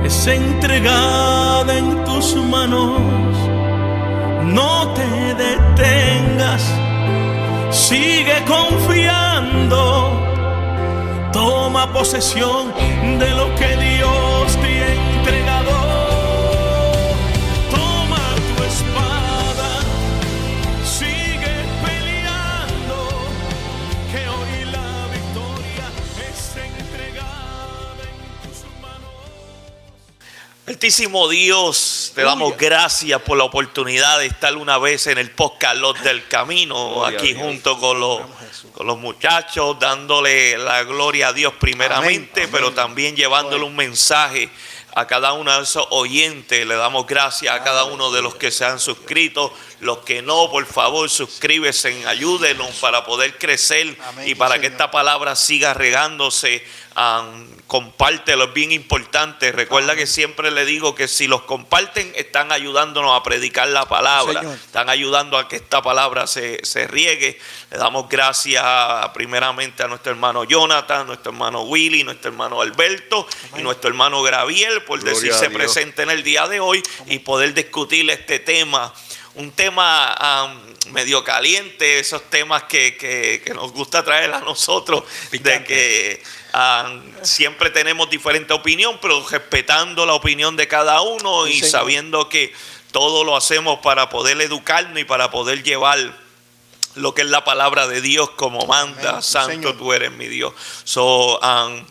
es entregada en tus manos. No te detengas, sigue confiando. Toma posesión de lo que Dios te ha entregado. Toma tu espada, sigue peleando, que hoy la victoria es entregada en tus manos. Altísimo Dios, te damos gracias por la oportunidad de estar una vez en el podcast Los del Camino, aquí junto con los muchachos, dándole la gloria a Dios primeramente, amén, pero también llevándole un mensaje a cada uno de esos oyentes. Le damos gracias a cada uno de los que se han suscrito. Los que no, por favor, suscríbese, ayúdenos para poder crecer, amén, y para que esta palabra siga regándose. Compártelo, es bien importante. Recuerda que siempre le digo que si los comparten, están ayudándonos a predicar la palabra, están ayudando a que esta palabra se riegue. Le damos gracias primeramente a nuestro hermano Jonathan, nuestro hermano Willy, nuestro hermano Alberto, amén, y nuestro hermano Graviel por decirse presente en el día de hoy, amén, y poder discutir este tema. Un tema medio caliente, esos temas que nos gusta traer a nosotros, de que siempre tenemos diferente opinión, pero respetando la opinión de cada uno, sí, y sabiendo que todo lo hacemos para poder educarnos y para poder llevar lo que es la palabra de Dios como manda. Amén. Santo, Señor, tú eres mi Dios.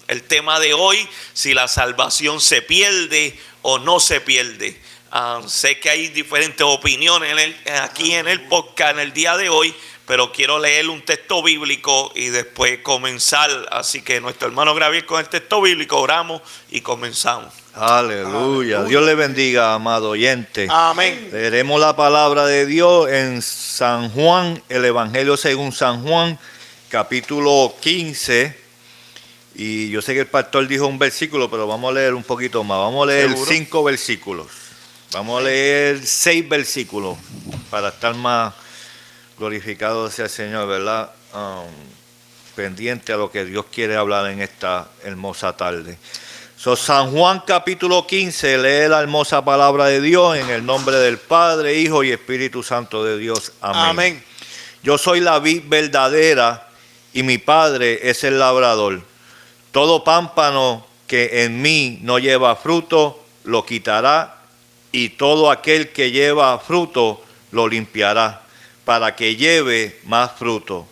El tema de hoy, si la salvación se pierde o no se pierde. Sé que hay diferentes opiniones aquí en el podcast en el día de hoy, pero quiero leer un texto bíblico y después comenzar. Así que nuestro hermano Gabriel, con el texto bíblico oramos y comenzamos. Aleluya. Dios le bendiga, amado oyente. Amén. Leeremos la palabra de Dios en San Juan, el Evangelio según San Juan, capítulo 15. Y yo sé que el pastor dijo un versículo, pero vamos a leer un poquito más. Vamos a leer 5 versículos. Vamos a leer 6 versículos para estar más glorificado sea el Señor, ¿verdad? Pendiente a lo que Dios quiere hablar en esta hermosa tarde. San Juan capítulo 15, lee la hermosa palabra de Dios en el nombre del Padre, Hijo y Espíritu Santo de Dios. Amén. Amén. Yo soy la vid verdadera y mi Padre es el labrador. Todo pámpano que en mí no lleva fruto, lo quitará, y todo aquel que lleva fruto, lo limpiará, para que lleve más fruto.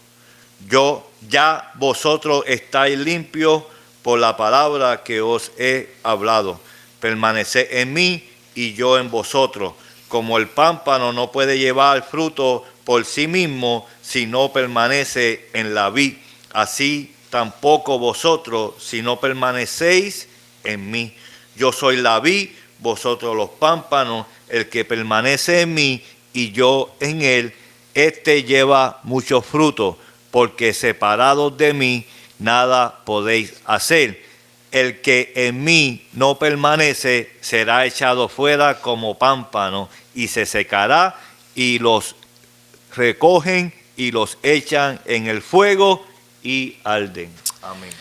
Ya vosotros estáis limpios por la palabra que os he hablado. Permaneced en mí y yo en vosotros. Como el pámpano no puede llevar fruto por sí mismo si no permanece en la vid, así tampoco vosotros si no permanecéis en mí. Yo soy la vid, vosotros los pámpanos. El que permanece en mí y yo en él, este lleva mucho fruto, porque separados de mí nada podéis hacer. El que en mí no permanece será echado fuera como pámpano y se secará, y los recogen y los echan en el fuego y arden. Amén.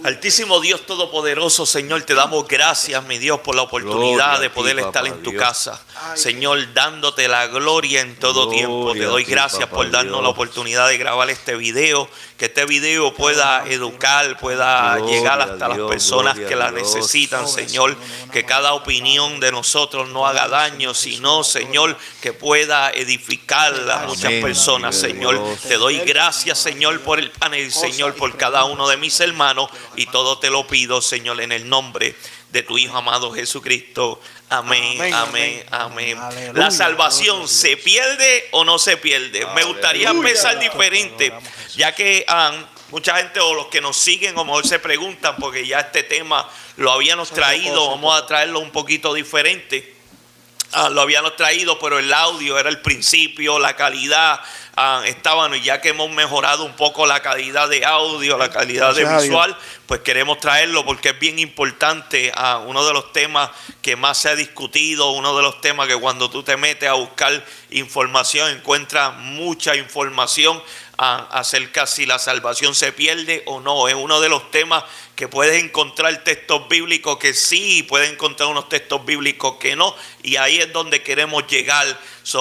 Altísimo Dios Todopoderoso, Señor, te damos gracias, mi Dios, por la oportunidad de poder estar en tu casa. Señor, dándote la gloria en todo tiempo. Te doy gracias por darnos la oportunidad de grabar este video, que este video pueda educar, pueda llegar hasta las personas que la necesitan, Señor. Que cada opinión de nosotros no haga daño, sino, Señor, que pueda edificar a muchas personas, Señor. Te doy gracias, Señor, por el panel, Señor, por cada uno de mis hermanos. Y todo te lo pido, Señor, en el nombre de tu Hijo amado Jesucristo. Amén, amén, amén. Amén. La salvación, ¿se pierde o no se pierde? Me gustaría empezar diferente, ya que mucha gente o los que nos siguen a lo mejor se preguntan, porque ya este tema lo habíamos traído, vamos a traerlo un poquito diferente. Lo habíamos traído, pero el audio era el principio, la calidad estaban, y ya que hemos mejorado un poco la calidad de audio, la calidad de visual, pues queremos traerlo porque es bien importante. Uno de los temas que más se ha discutido, uno de los temas que cuando tú te metes a buscar información encuentras mucha información acerca si la salvación se pierde o no. Es uno de los temas que puedes encontrar textos bíblicos que sí, puedes encontrar unos textos bíblicos que no, y ahí es donde queremos llegar.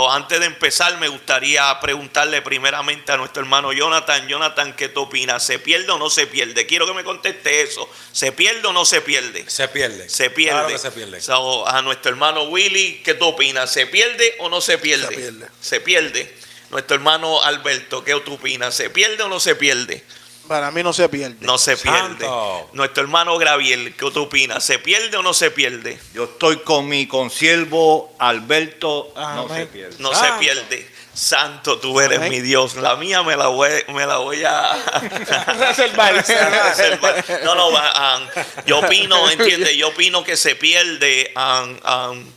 Antes de empezar, me gustaría preguntarle primeramente a nuestro hermano Jonathan. Jonathan, ¿qué tú opinas? ¿Se pierde o no se pierde? Quiero que me conteste eso. ¿Se pierde o no se pierde? Se pierde. Se pierde. Claro que se pierde. A nuestro hermano Willy, ¿qué tú opinas? ¿Se pierde o no se pierde? Se pierde. Se pierde. Nuestro hermano Alberto, ¿qué tú opinas? ¿Se pierde o no se pierde? Para mí no se pierde. No se pierde. Santo. Nuestro hermano Graviel, ¿qué tú opinas? ¿Se pierde o no se pierde? Yo estoy con mi consiervo Alberto, no Amén. se pierde. No Santo. se pierde. Santo, tú eres Amén. mi Dios. La mía me la voy a Reservar. reservar. No, yo opino, ¿entiendes? Yo opino que se pierde,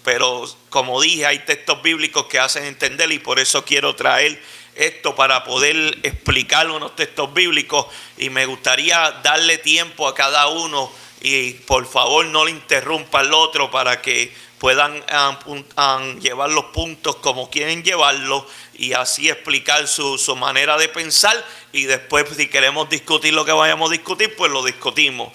pero como dije, hay textos bíblicos que hacen entender, y por eso quiero traer esto para poder explicar unos textos bíblicos, y me gustaría darle tiempo a cada uno, y por favor no le interrumpa al otro para que puedan llevar los puntos como quieren llevarlos, y así explicar su manera de pensar, y después si queremos discutir lo que vayamos a discutir, pues lo discutimos.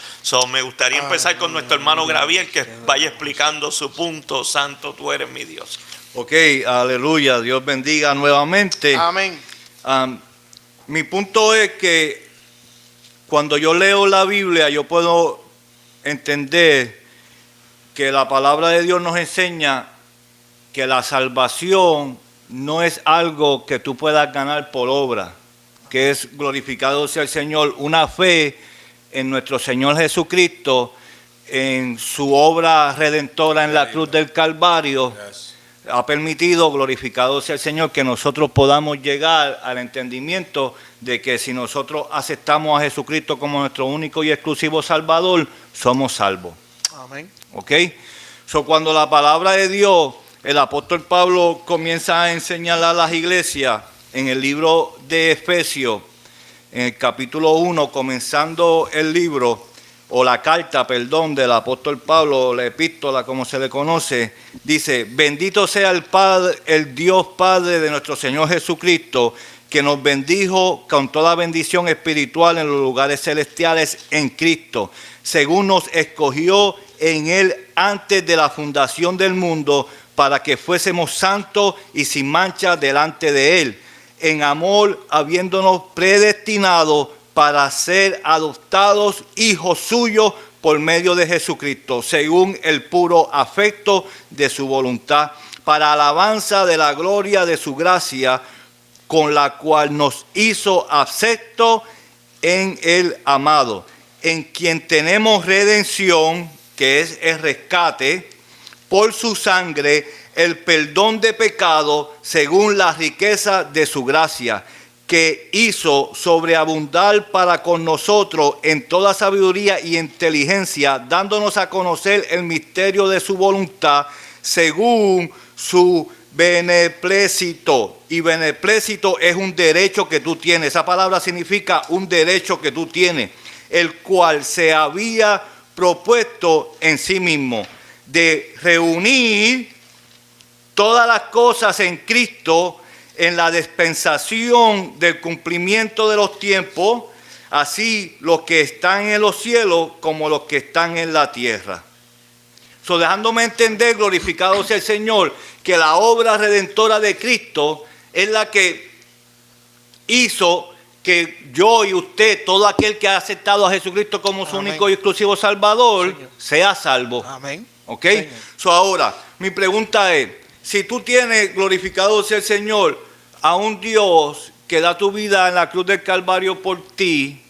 Me gustaría empezar con nuestro hermano Graviel, que vaya explicando su punto. Santo, tú eres mi Dios. Ok, aleluya, Dios bendiga nuevamente. Amén. Mi punto es que cuando yo leo la Biblia, yo puedo entender que la palabra de Dios nos enseña que la salvación no es algo que tú puedas ganar por obra, que es glorificado sea el Señor, una fe en nuestro Señor Jesucristo, en su obra redentora en la cruz del Calvario. Yes. Ha permitido, glorificado sea el Señor, que nosotros podamos llegar al entendimiento de que si nosotros aceptamos a Jesucristo como nuestro único y exclusivo Salvador, somos salvos. Amén. ¿Ok? Cuando la palabra de Dios, el apóstol Pablo comienza a enseñar a las iglesias en el libro de Efesios, en el capítulo 1, comenzando el libro, o la carta, perdón, del apóstol Pablo, la epístola como se le conoce, dice: bendito sea el Padre, el Dios Padre de nuestro Señor Jesucristo, que nos bendijo con toda bendición espiritual en los lugares celestiales en Cristo, según nos escogió en Él antes de la fundación del mundo, para que fuésemos santos y sin mancha delante de Él, en amor habiéndonos predestinado para ser adoptados hijos suyos por medio de Jesucristo, según el puro afecto de su voluntad, para alabanza de la gloria de su gracia, con la cual nos hizo aceptos en el amado, en quien tenemos redención, que es el rescate, por su sangre, el perdón de pecado, según la riqueza de su gracia, que hizo sobreabundar para con nosotros en toda sabiduría y inteligencia, dándonos a conocer el misterio de su voluntad, según su beneplécito. Y beneplécito es un derecho que tú tienes. Esa palabra significa un derecho que tú tienes, el cual se había propuesto en sí mismo, de reunir todas las cosas en Cristo, en la dispensación del cumplimiento de los tiempos, así los que están en los cielos como los que están en la tierra. Dejándome entender, glorificado sea el Señor, que la obra redentora de Cristo es la que hizo que yo y usted, todo aquel que ha aceptado a Jesucristo como su Amén. único y exclusivo Salvador, Señor, sea salvo. Amén. ¿Ok? Señor. Ahora, mi pregunta es, si tú tienes, glorificado sea el Señor, a un Dios que da tu vida en la cruz del Calvario por ti,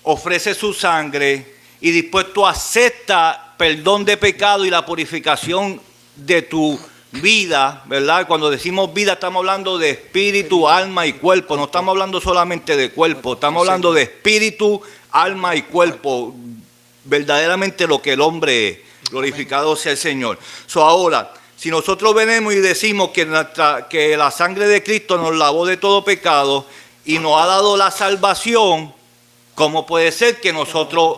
ofrece su sangre y después tú aceptas perdón de pecado y la purificación de tu vida, ¿verdad? Cuando decimos vida estamos hablando de espíritu, alma y cuerpo, no estamos hablando solamente de cuerpo, estamos hablando de espíritu, alma y cuerpo, verdaderamente lo que el hombre es. Glorificado sea el Señor. Ahora, si nosotros venimos y decimos que la sangre de Cristo nos lavó de todo pecado y nos ha dado la salvación, ¿cómo puede ser que nosotros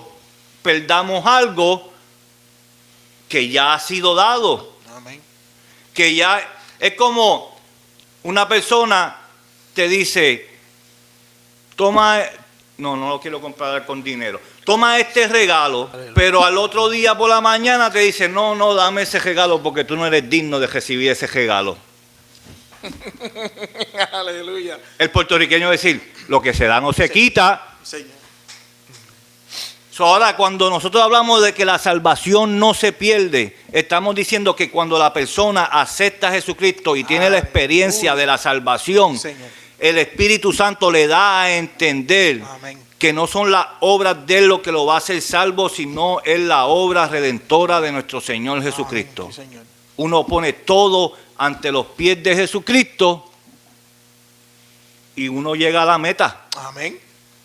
perdamos algo que ya ha sido dado? Amén. Que ya es como una persona te dice, toma, no lo quiero comprar con dinero, toma este regalo, pero al otro día por la mañana te dice, no, dame ese regalo porque tú no eres digno de recibir ese regalo. Aleluya. El puertorriqueño decir, lo que se da no se quita. Señor. Ahora, cuando nosotros hablamos de que la salvación no se pierde, estamos diciendo que cuando la persona acepta a Jesucristo y tiene la experiencia de la salvación, Señor. el Espíritu Santo le da a entender Amén. que no son las obras de él lo que lo va a hacer salvo, sino es la obra redentora de nuestro Señor Jesucristo. Amén. Sí, Señor. Uno pone todo ante los pies de Jesucristo y uno llega a la meta, Amén.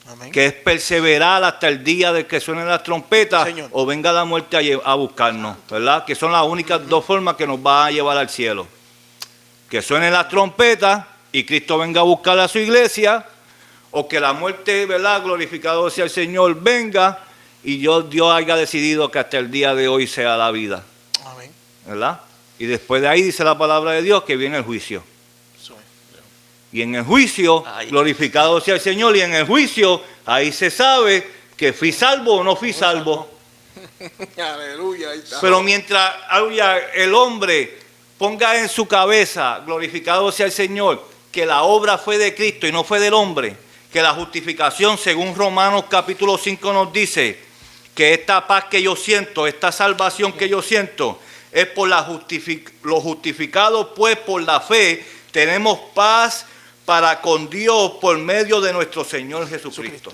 Amén. que es perseverar hasta el día de que suenen las trompetas, Señor. o venga la muerte a buscarnos, ¿verdad? Que son las únicas dos formas que nos va a llevar al cielo. Que suenen las trompetas y Cristo venga a buscar a su iglesia, o que la muerte, ¿verdad? Glorificado sea el Señor, venga y Dios haya decidido que hasta el día de hoy sea la vida, Amén. ¿verdad? Y después de ahí dice la palabra de Dios que viene el juicio. Eso es. Y en el juicio, Ay. glorificado sea el Señor, y en el juicio, ahí se sabe que fui salvo o no fui salvo. Aleluya. Ahí está. Pero mientras el hombre ponga en su cabeza, glorificado sea el Señor, que la obra fue de Cristo y no fue del hombre, que la justificación, según Romanos capítulo 5 nos dice, que esta paz que yo siento, esta salvación que yo siento, es por los justificados, pues por la fe, tenemos paz para con Dios por medio de nuestro Señor Jesucristo.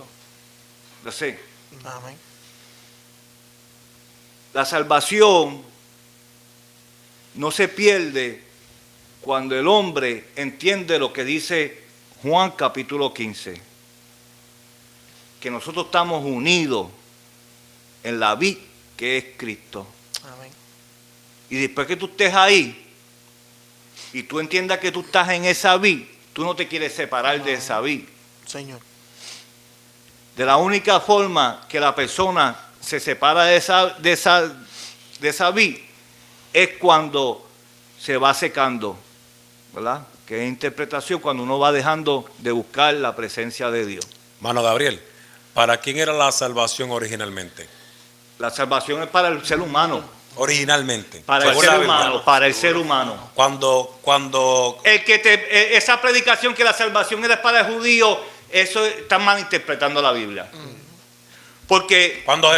Así. Amén. La salvación no se pierde cuando el hombre entiende lo que dice Juan capítulo 15. Que nosotros estamos unidos en la vid que es Cristo. Amén. Y después que tú estés ahí y tú entiendas que tú estás en esa vid, tú no te quieres separar de esa vid. Señor. De la única forma que la persona se separa de esa vid es cuando se va secando, ¿verdad? Que es interpretación cuando uno va dejando de buscar la presencia de Dios. Mano Gabriel, ¿para quién era la salvación originalmente? La salvación es para el ser humano, Originalmente. para el según la ser Biblia. humano, para el ser humano. Cuando Esa predicación que la salvación era para el judío, eso está malinterpretando la Biblia. Porque Cuando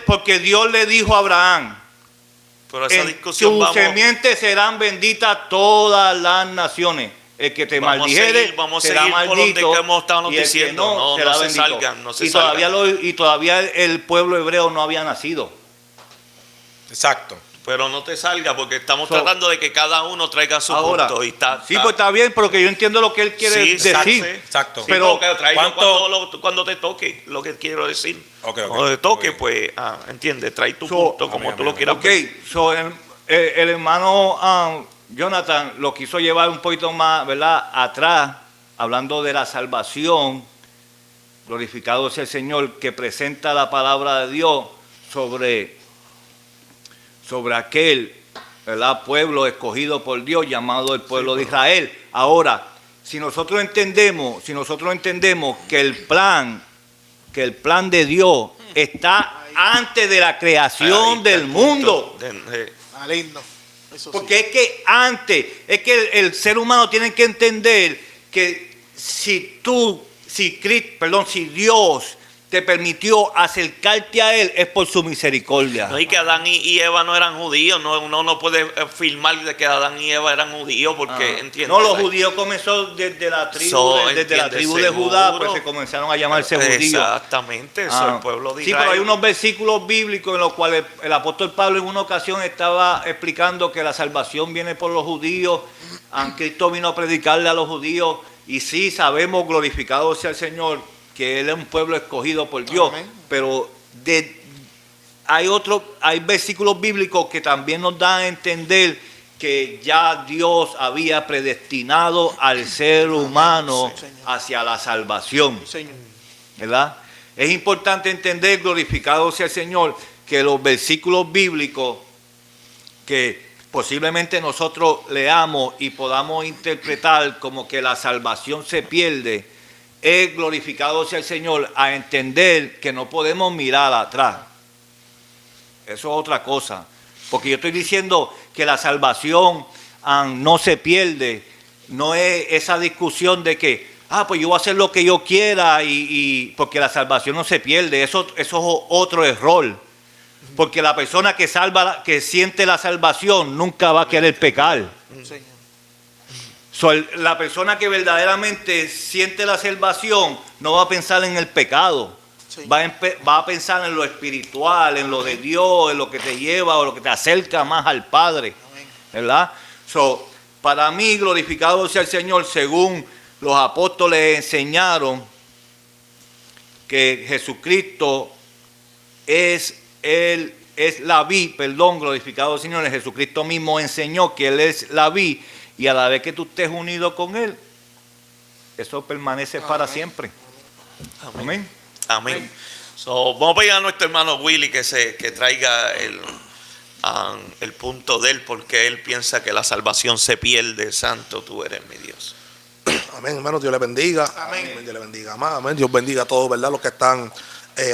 porque Dios le dijo a Abraham, Pero esa en discusión tu vamos, semiente serán benditas todas las naciones. El que te Vamos a maldijere seguir- vamos a será seguir por maldito, donde que hemos estado y el que diciendo. No será se bendito. salgan, no se y salgan. todavía el pueblo hebreo no había nacido. exacto. Pero no te salga porque estamos So, tratando de que cada uno traiga su Ahora, punto. Y sí, pues está bien, porque yo entiendo lo que él quiere Sí, decir. exacto. Sí, Pero, pero tráelo ¿cuánto- cuando te toque, lo que quiero decir. Ok, Cuando te toque, muy pues, entiende, trae tu So, punto como amén, tú lo amén. quieras. Ok, so, el hermano Jonathan lo quiso llevar un poquito más, ¿verdad? Atrás, hablando de la salvación, glorificado sea el Señor, que presenta la palabra de Dios sobre aquel, ¿verdad? Pueblo escogido por Dios, llamado el pueblo de Israel. Ahora, si nosotros entendemos que el plan de Dios está antes de la creación Ahí está del el mundo. punto Lindo. Eso Porque es que el ser humano tiene que entender que si Dios te permitió acercarte a Él es por su misericordia. No, y que Adán y Eva no eran judíos. Uno no puede afirmar de que Adán y Eva eran judíos porque, ¿entiendes? No, los judíos comenzó desde la tribu de Judá, pues se comenzaron a llamarse judíos. Exactamente, eso, el pueblo de Sí, Israel. pero hay unos versículos bíblicos en los cuales el apóstol Pablo en una ocasión estaba explicando que la salvación viene por los judíos. Cristo vino a predicarle a los judíos y sí sabemos, glorificado sea el Señor, que Él es un pueblo escogido por Dios. Amén. Pero hay versículos bíblicos que también nos dan a entender que ya Dios había predestinado al ser humano Sí, Señor. hacia la salvación. Señor. ¿Verdad? Es importante entender, glorificado sea el Señor, que los versículos bíblicos que posiblemente nosotros leamos y podamos interpretar como que la salvación se pierde, es, glorificado sea el Señor, a entender que no podemos mirar atrás. Eso es otra cosa. Porque yo estoy diciendo que la salvación no se pierde. No es esa discusión de que, pues yo voy a hacer lo que yo quiera porque la salvación no se pierde. Eso es otro error. Porque la persona que siente la salvación nunca va a querer pecar. La persona que verdaderamente siente la salvación no va a pensar en el pecado. Va a pensar en lo espiritual, en lo de Dios, en lo que te lleva o lo que te acerca más al Padre, ¿verdad? Para mí, glorificado sea el Señor, según los apóstoles enseñaron, que Jesucristo es la vid, glorificado el Señor, Jesucristo mismo enseñó que Él es la vid, y a la vez que tú estés unido con Él, eso permanece para siempre. Amén. Amén. Vamos a pedir a nuestro hermano Willy que traiga el punto de él, porque él piensa que la salvación se pierde. Santo tú eres, mi Dios. Amén, hermano. Dios le bendiga. Amén. Dios le bendiga más. Amén. Dios bendiga a todos, ¿verdad? Los que están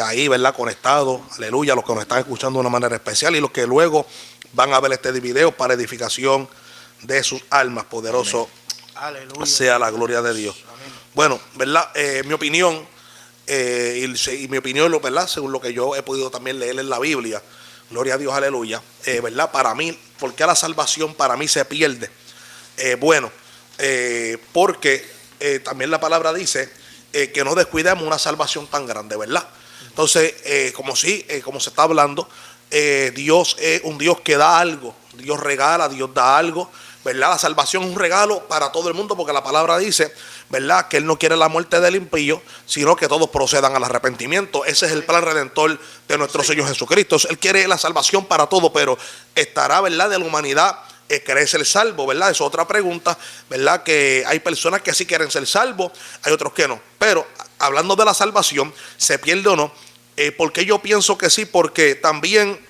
ahí, ¿verdad? Conectados. Aleluya. Los que nos están escuchando de una manera especial y los que luego van a ver este video para edificación de sus almas. Poderoso Aleluya. Sea la gloria de Dios. Amén. Bueno, ¿verdad? Mi opinión. Y mi opinión, ¿verdad? Según lo que yo he podido también leer en la Biblia, gloria a Dios, aleluya, ¿verdad? Para mí, ¿por qué la salvación para mí se pierde? Porque también la palabra dice que no descuidemos una salvación tan grande, ¿verdad? Entonces, como se está hablando, Dios es un Dios que da algo, Dios regala, Dios da algo, ¿verdad? La salvación es un regalo para todo el mundo, porque la palabra dice, ¿verdad?, que Él no quiere la muerte del impío, sino que todos procedan al arrepentimiento. Ese es el plan redentor de nuestro Señor Jesucristo. Él quiere la salvación para todo, pero estará, ¿verdad?, de la humanidad querer ser salvo, ¿verdad? Es otra pregunta, ¿verdad? Que hay personas que sí quieren ser salvos, hay otros que no. Pero hablando de la salvación, ¿se pierde o no? ¿Por qué yo pienso que sí? Porque también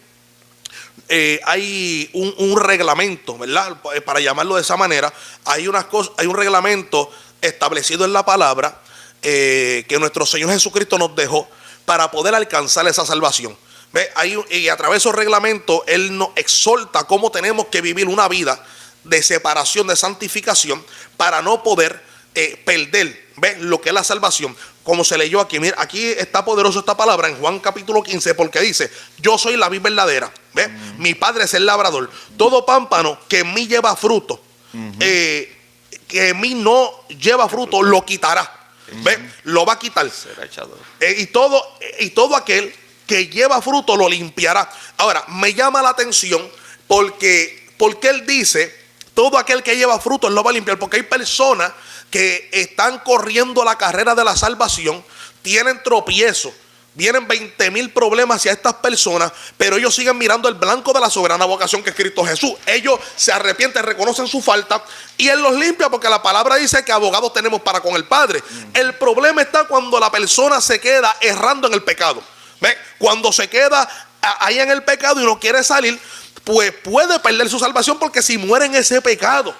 hay un reglamento, ¿verdad? Para llamarlo de esa manera, hay un reglamento establecido en la palabra que nuestro Señor Jesucristo nos dejó para poder alcanzar esa salvación. ¿Ve? Y a través de esos reglamentos Él nos exhorta cómo tenemos que vivir una vida de separación, de santificación, para no poder perder, ¿ve?, lo que es la salvación. Como se leyó aquí, mira, aquí está poderoso esta palabra en Juan capítulo 15, porque dice: yo soy la vid verdadera, ¿ve? Mi Padre es el labrador. Todo pámpano que en mí lleva fruto, que en mí no lleva fruto, lo quitará, ¿ve? Lo va a quitar. Y todo aquel que lleva fruto lo limpiará. Ahora, me llama la atención porque Él dice: todo aquel que lleva fruto Él lo va a limpiar, porque hay personas que están corriendo la carrera de la salvación, tienen tropiezos, vienen 20,000 problemas hacia estas personas, pero ellos siguen mirando el blanco de la soberana vocación que es Cristo Jesús. Ellos se arrepienten, reconocen su falta y Él los limpia, porque la palabra dice que abogados tenemos para con el Padre. El problema está cuando la persona se queda errando en el pecado. ¿Ve? Cuando se queda ahí en el pecado y no quiere salir, pues puede perder su salvación, porque si muere en ese pecado,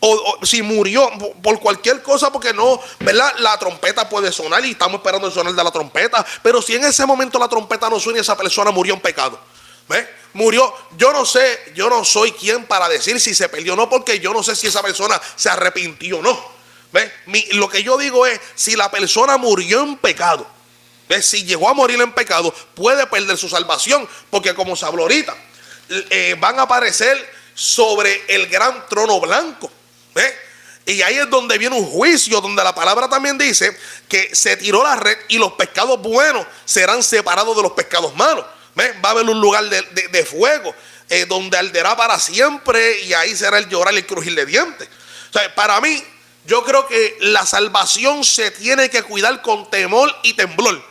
o si murió por cualquier cosa, porque no, ¿verdad? La trompeta puede sonar y estamos esperando el sonar de la trompeta, pero si en ese momento la trompeta no suena y esa persona murió en pecado, ¿ve? Murió, yo no sé, yo no soy quien para decir si se perdió o no, porque yo no sé si esa persona se arrepintió o no, ¿ve? Lo que yo digo es, si la persona murió en pecado, ¿ve? Si llegó a morir en pecado, puede perder su salvación, porque como se habló ahorita, van a aparecer sobre el gran trono blanco, ¿ve? Y ahí es donde viene un juicio, donde la palabra también dice que se tiró la red y los pescados buenos serán separados de los pescados malos, ¿ve? Va a haber un lugar de fuego donde arderá para siempre, y ahí será el llorar y el crujir de dientes. O sea, para mí, yo creo que la salvación se tiene que cuidar con temor y temblor,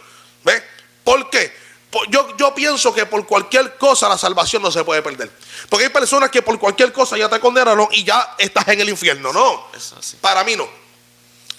¿ve? ¿Por qué? Yo pienso que por cualquier cosa la salvación no se puede perder. Porque hay personas que por cualquier cosa ya te condenaron y ya estás en el infierno. No, para mí no.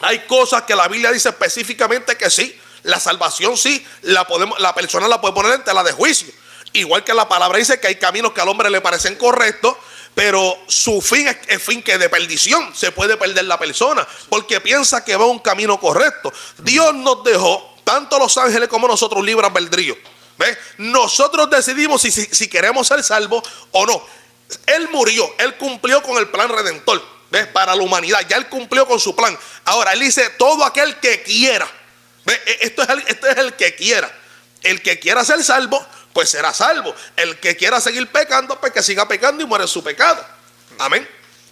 Hay cosas que la Biblia dice específicamente que sí, la salvación sí, la persona la puede poner en tela de juicio. Igual que la palabra dice que hay caminos que al hombre le parecen correctos, pero su fin es fin que de perdición. Se puede perder la persona porque piensa que va un camino correcto. Dios nos dejó, tanto los ángeles como nosotros, libre albedrío. ¿Ves? Nosotros decidimos si queremos ser salvos o no. Él murió, Él cumplió con el plan redentor, ¿ves? Para la humanidad, ya Él cumplió con su plan. Ahora Él dice, todo aquel que quiera, ¿ves? Esto es el que quiera. El que quiera ser salvo, pues será salvo. El que quiera seguir pecando, pues que siga pecando y muere en su pecado. Amén.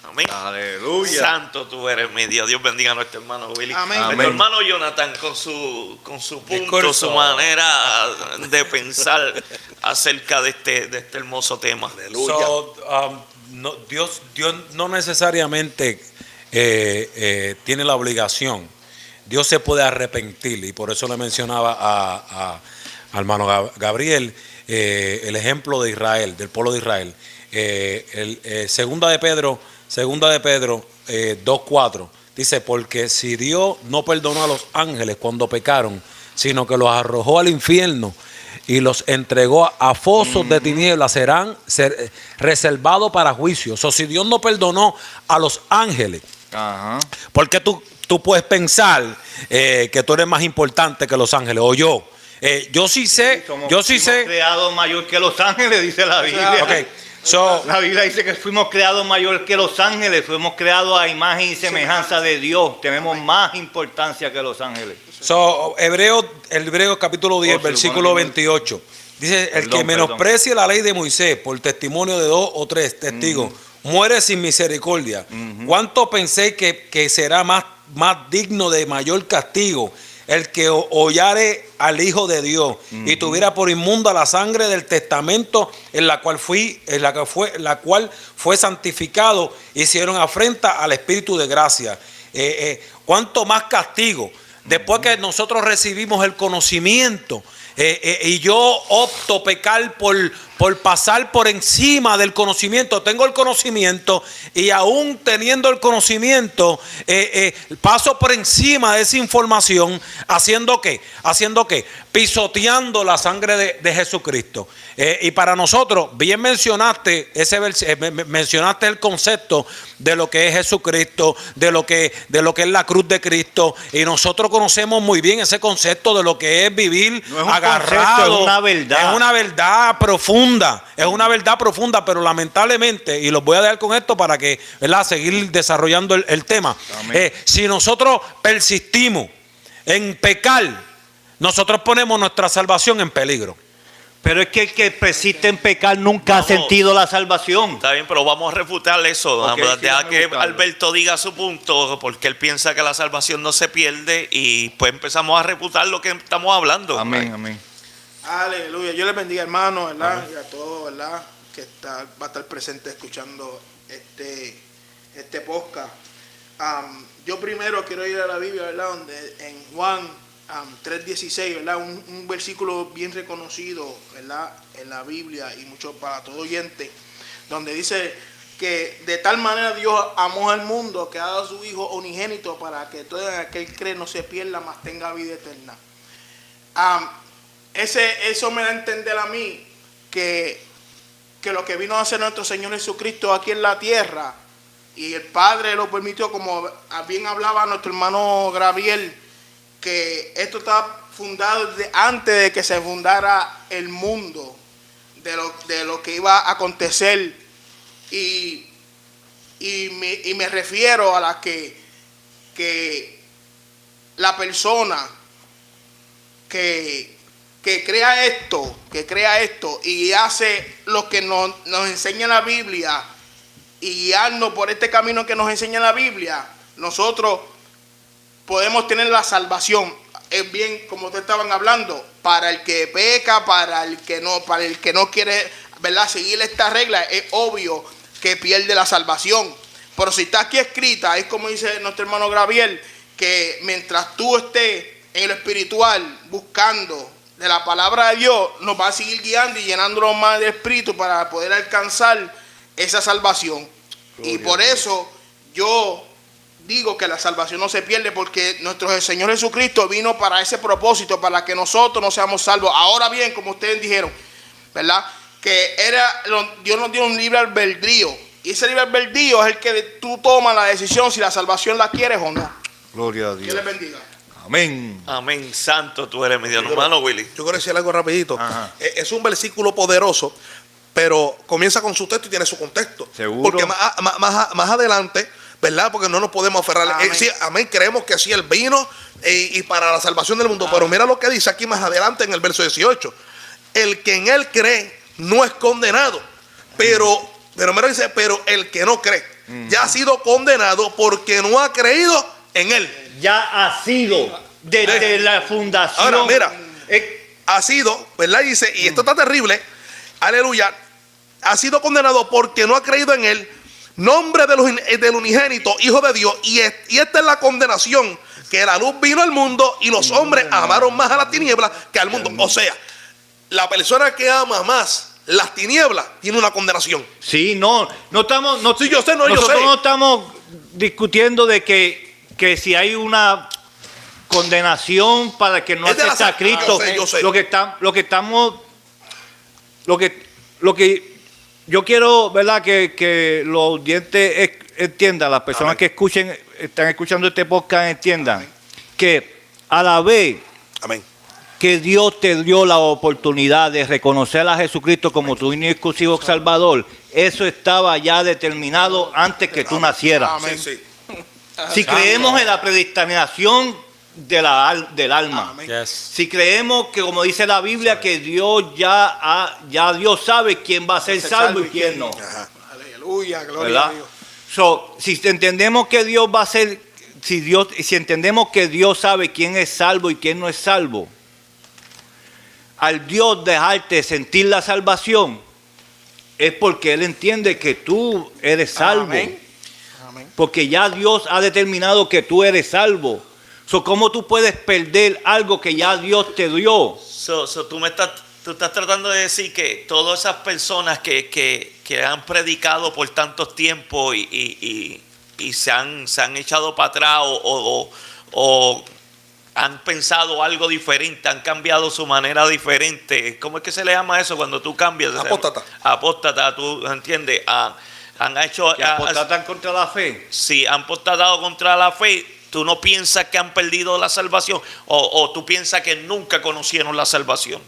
Amén. Aleluya. Santo tú eres mi Dios. Dios bendiga a nuestro hermano Willy. Amén. Nuestro Amén. hermano Jonathan con su punto, Discurso. su manera de pensar acerca de este hermoso tema. Aleluya. Dios no necesariamente tiene la obligación. Dios se puede arrepentir, y por eso le mencionaba a hermano Gabriel el ejemplo de Israel, del pueblo de Israel. Segunda de Pedro 2:4 dice: porque si Dios no perdonó a los ángeles cuando pecaron, sino que los arrojó al infierno y los entregó a fosos de tinieblas, serán reservados para juicio. O si Dios no perdonó a los ángeles, Ajá. ¿por qué tú puedes pensar que tú eres más importante que los ángeles o yo? Yo sí sé, Fuimos creados mayor que los ángeles, dice la Biblia. Ok, La Biblia dice que fuimos creados mayor que los ángeles, fuimos creados a imagen y semejanza de Dios. Tenemos más importancia que los ángeles. Hebreo capítulo 10, versículo 28. Dice: el que menosprecie la ley de Moisés por testimonio de 2 o 3 testigos, muere sin misericordia. ¿Cuánto pensé que será más digno de mayor castigo el que hollare al Hijo de Dios y tuviera por inmunda la sangre del testamento en la cual fue santificado? Hicieron afrenta al Espíritu de gracia. ¿Cuánto más castigo? Después que nosotros recibimos el conocimiento, y yo opto pecar por pasar por encima del conocimiento. Tengo el conocimiento, y aún teniendo el conocimiento, paso por encima de esa información. ¿Haciendo qué? Pisoteando la sangre de Jesucristo. Y para nosotros, bien mencionaste mencionaste el concepto de lo que es Jesucristo, de lo que es la cruz de Cristo, y nosotros conocemos muy bien ese concepto de lo que es vivir No es un agarrado. concepto, es una verdad. Es una verdad profunda. Es una verdad profunda, pero lamentablemente, y los voy a dejar con esto para que, ¿verdad?, seguir desarrollando el tema. Si nosotros persistimos en pecar, nosotros ponemos nuestra salvación en peligro. Pero es que el que persiste en pecar nunca ha sentido la salvación. Está bien, pero vamos a refutar eso. Ok, Deja sí, que refutarlo. Alberto diga su punto, porque él piensa que la salvación no se pierde, y pues empezamos a refutar lo que estamos hablando. Amén, amén. Aleluya. Yo les bendiga, hermano, ¿verdad? Y a todos, ¿verdad?, que va a estar presente escuchando este podcast. Yo primero quiero ir a la Biblia, ¿verdad?, donde en Juan 3:16, ¿verdad?, un versículo bien reconocido, ¿verdad?, en la Biblia, y mucho para todo oyente, donde dice que de tal manera Dios amó al mundo que ha dado a su Hijo unigénito para que todo aquel que cree no se pierda, mas tenga vida eterna. Eso me da a entender a mí que lo que vino a hacer nuestro Señor Jesucristo aquí en la tierra, y el Padre lo permitió, como bien hablaba nuestro hermano Gabriel, que esto está fundado desde antes de que se fundara el mundo, de lo que iba a acontecer, y me refiero a la que la persona que crea esto y hace lo que nos enseña la Biblia, y guiarnos por este camino que nos enseña la Biblia, nosotros podemos tener la salvación. Es bien, como ustedes estaban hablando, para el que peca, para el que no quiere, ¿verdad?, seguir esta regla, es obvio que pierde la salvación. Pero si está aquí escrita, es como dice nuestro hermano Gabriel, que mientras tú estés en lo espiritual buscando de la palabra de Dios, nos va a seguir guiando y llenándonos más de espíritu para poder alcanzar esa salvación. Y por eso yo digo que la salvación no se pierde, porque nuestro Señor Jesucristo vino para ese propósito, para que nosotros no seamos salvos. Ahora bien, como ustedes dijeron, ¿verdad?, que Dios nos dio un libre albedrío, Y ese libre albedrío es el que tú tomas la decisión si la salvación la quieres o no. Gloria a Dios Dios. les bendiga. Amén. Amén. Santo tú eres, mi Dios. Hermano Willy. Yo quiero decir algo rapidito. Ajá. Es un versículo poderoso, pero comienza con su texto y tiene su contexto. Seguro. Porque más adelante, ¿verdad? Porque no nos podemos aferrar. Amén. Sí, amén, creemos que sí, Él vino y para la salvación del mundo. Pero mira lo que dice aquí más adelante en el verso 18. El que en Él cree no es condenado. Pero mira, dice, pero el que no cree ya ha sido condenado porque no ha creído en Él. Ya ha sido desde la fundación. Ahora, mira, ha sido, ¿verdad? Dice, y esto está terrible, aleluya, ha sido condenado porque no ha creído en Él, nombre del unigénito, Hijo de Dios, y esta es la condenación, que la luz vino al mundo y los hombres amaron más a las tinieblas que al mundo. O sea, la persona que ama más las tinieblas tiene una condenación. Sí, no estamos. No, Sí, yo sé, no, yo nosotros sé. no estamos discutiendo de que si hay una condenación para que no Es de la acepta a Cristo. yo sé. Lo que yo quiero, ¿verdad? Que los oyentes entiendan, las personas Amén. que están escuchando este podcast entiendan que a la vez Amén. que Dios te dio la oportunidad de reconocer a Jesucristo como tu único y exclusivo Salvador, eso estaba ya determinado antes que tú nacieras. Amén. Sí, sí. Si creemos en la predestinación del alma, Amén. Yes. si creemos que, como dice la Biblia, que Dios ya Dios sabe quién va a ser salvo y quién no, Ajá. Aleluya, gloria ¿verdad? a Dios. So, si entendemos que Dios va a ser, si entendemos que Dios sabe quién es salvo y quién no es salvo, al Dios dejarte sentir la salvación, es porque Él entiende que tú eres salvo. Amén. Amén. Porque ya Dios ha determinado que tú eres salvo. ¿Cómo tú puedes perder algo que ya Dios te dio? Tú estás tratando de decir que todas esas personas que han predicado por tantos tiempos y se han echado para atrás o han pensado algo diferente, han cambiado su manera diferente. ¿Cómo es que se le llama eso cuando tú cambias? Apóstata. Apóstata, tú entiendes. Han hecho... ¿Apostatan contra la fe? Si han apostatado contra la fe, tú no piensas que han perdido la salvación o tú piensas que nunca conocieron la salvación.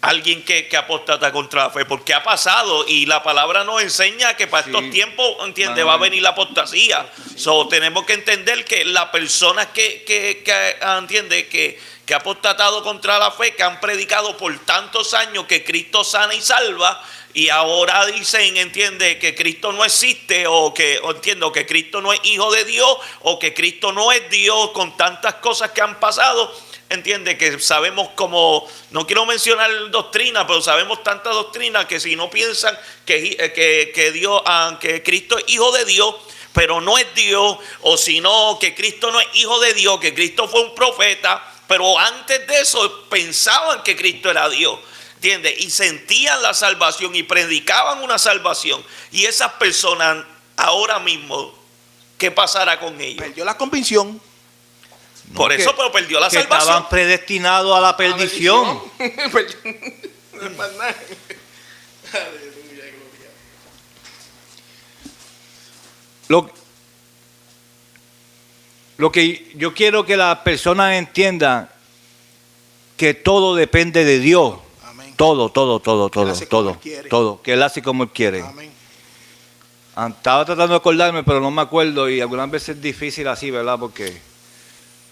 Alguien que apostata contra la fe, porque ha pasado y la palabra nos enseña que para estos tiempos, ¿entiendes? Va a venir la apostasía. So, tenemos que entender que las personas ¿entiendes? Que ha apostatado contra la fe, que han predicado por tantos años que Cristo sana y salva, y ahora dicen, entiende, que Cristo no existe, o que Cristo no es hijo de Dios, o que Cristo no es Dios, con tantas cosas que han pasado, entiende, que sabemos como, no quiero mencionar doctrina, pero sabemos tanta doctrina que si no piensan que Dios, que Cristo es hijo de Dios, pero no es Dios, o si no, que Cristo no es hijo de Dios, que Cristo fue un profeta, pero antes de eso pensaban que Cristo era Dios. ¿Entiendes? Y sentían la salvación y predicaban una salvación. Y esas personas ahora mismo, ¿qué pasará con ellos? Perdió la convicción. Por eso, pero perdió la que salvación. estaban predestinados a la perdición. No es más nada. Aleluya, gloria. Lo que yo quiero que las personas entiendan, que todo depende de Dios. Amén. Todo, Él hace como Él quiere. todo, que Él hace como Él quiere. Amén. Estaba tratando de acordarme, pero no me acuerdo, y algunas veces es difícil así, ¿verdad?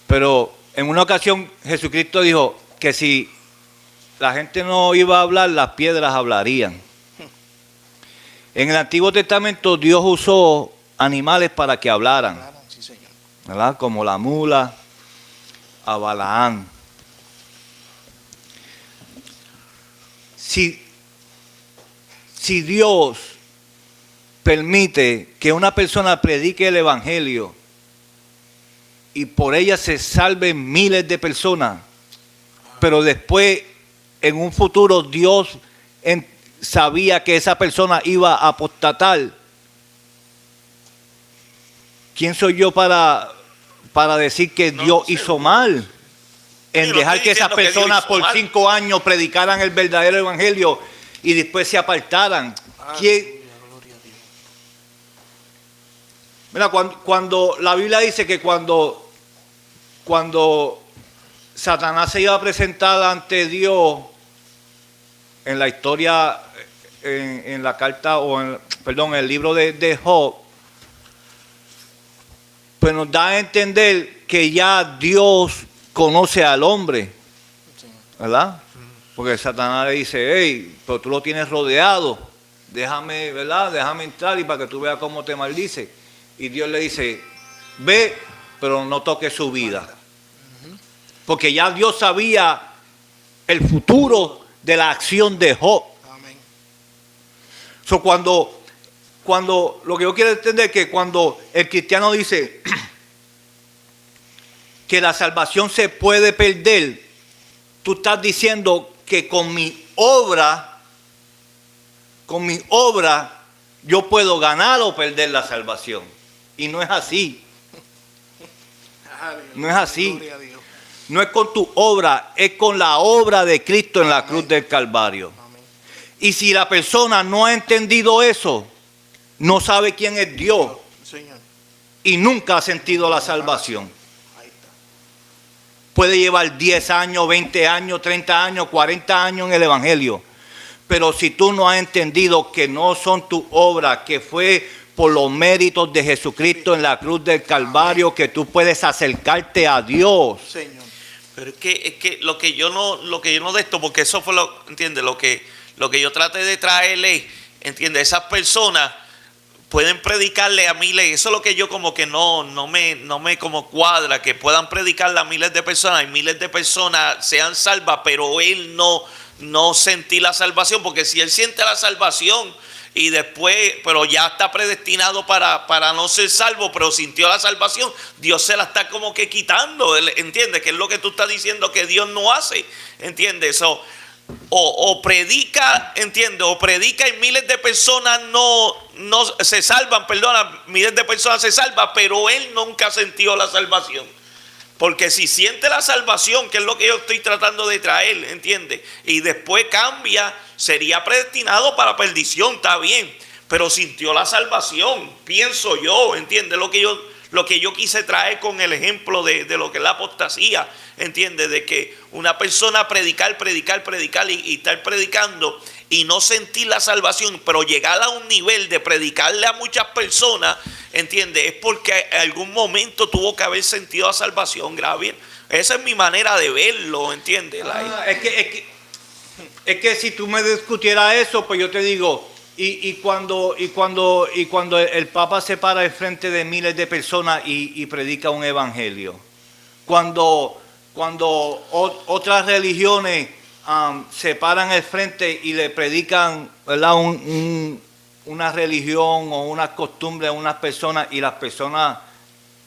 Pero en una ocasión Jesucristo dijo que si la gente no iba a hablar, las piedras hablarían. En el Antiguo Testamento Dios usó animales para que hablaran, Claro, sí, Señor. ¿verdad? Como la mula, a Balaán. Si Dios permite que una persona predique el Evangelio y por ella se salven miles de personas, pero después, en un futuro, Dios sabía que esa persona iba a apostatar, ¿quién soy yo para decir que Dios hizo mal en Yo no dejar estoy que esas diciendo que Dios personas hizo por mal. 5 años predicaran el verdadero Evangelio y después se apartaran? Mira, cuando la Biblia dice que cuando Satanás se iba a presentar ante Dios en la historia, en la carta, en el libro de Job, pues nos da a entender que ya Dios conoce al hombre, ¿verdad? Porque Satanás le dice, hey, pero tú lo tienes rodeado, déjame, ¿verdad? Déjame entrar y para que tú veas cómo te maldice. Y Dios le dice, ve, pero no toques su vida. Porque ya Dios sabía el futuro de la acción de Job. Amén. So, cuando lo que yo quiero entender es que cuando el cristiano dice que la salvación se puede perder, tú estás diciendo que con mi obra yo puedo ganar o perder la salvación. Y no es así. No es así. Gloria a Dios. No es con tu obra, es con la obra de Cristo en la cruz del Calvario. Amén. Y si la persona no ha entendido eso, no sabe quién es Dios Señor. y nunca ha sentido la salvación. Ahí está. Puede llevar 10 años, 20 años, 30 años, 40 años en el Evangelio. Pero si tú no has entendido que no son tu obra, que fue por los méritos de Jesucristo en la cruz del Calvario, que tú puedes acercarte a Dios. Señor. Pero es que lo que yo no de esto, porque eso fue ¿entiendes? Lo que yo traté de traerle, ¿entiendes? Esas personas pueden predicarle a miles, eso es lo que yo como que no me como cuadra, que puedan predicarle a miles de personas y miles de personas sean salvas, pero él no sentí la salvación, porque si él siente la salvación y después, pero ya está predestinado para no ser salvo, pero sintió la salvación, Dios se la está como que quitando, ¿entiendes? Que es lo que tú estás diciendo que Dios no hace, ¿entiendes? O predica, ¿entiendes? O predica y miles de personas no se salvan, miles de personas se salvan, pero él nunca sintió la salvación. Porque si siente la salvación, que es lo que yo estoy tratando de traer, ¿entiendes? Y después cambia, sería predestinado para perdición, está bien. Pero sintió la salvación, pienso yo, ¿entiendes? Lo que yo quise traer con el ejemplo de lo que es la apostasía, ¿entiendes? De que una persona predicar y estar predicando y no sentir la salvación, pero llegar a un nivel de predicarle a muchas personas, ¿entiendes? Es porque en algún momento tuvo que haber sentido la salvación, Gabriel. Esa es mi manera de verlo, ¿entiendes? Es que si tú me discutieras eso, pues yo te digo, y cuando el Papa se para al frente de miles de personas y predica un evangelio, cuando otras religiones se paran al frente y le predican, ¿verdad? Una religión o una costumbre a unas personas y las personas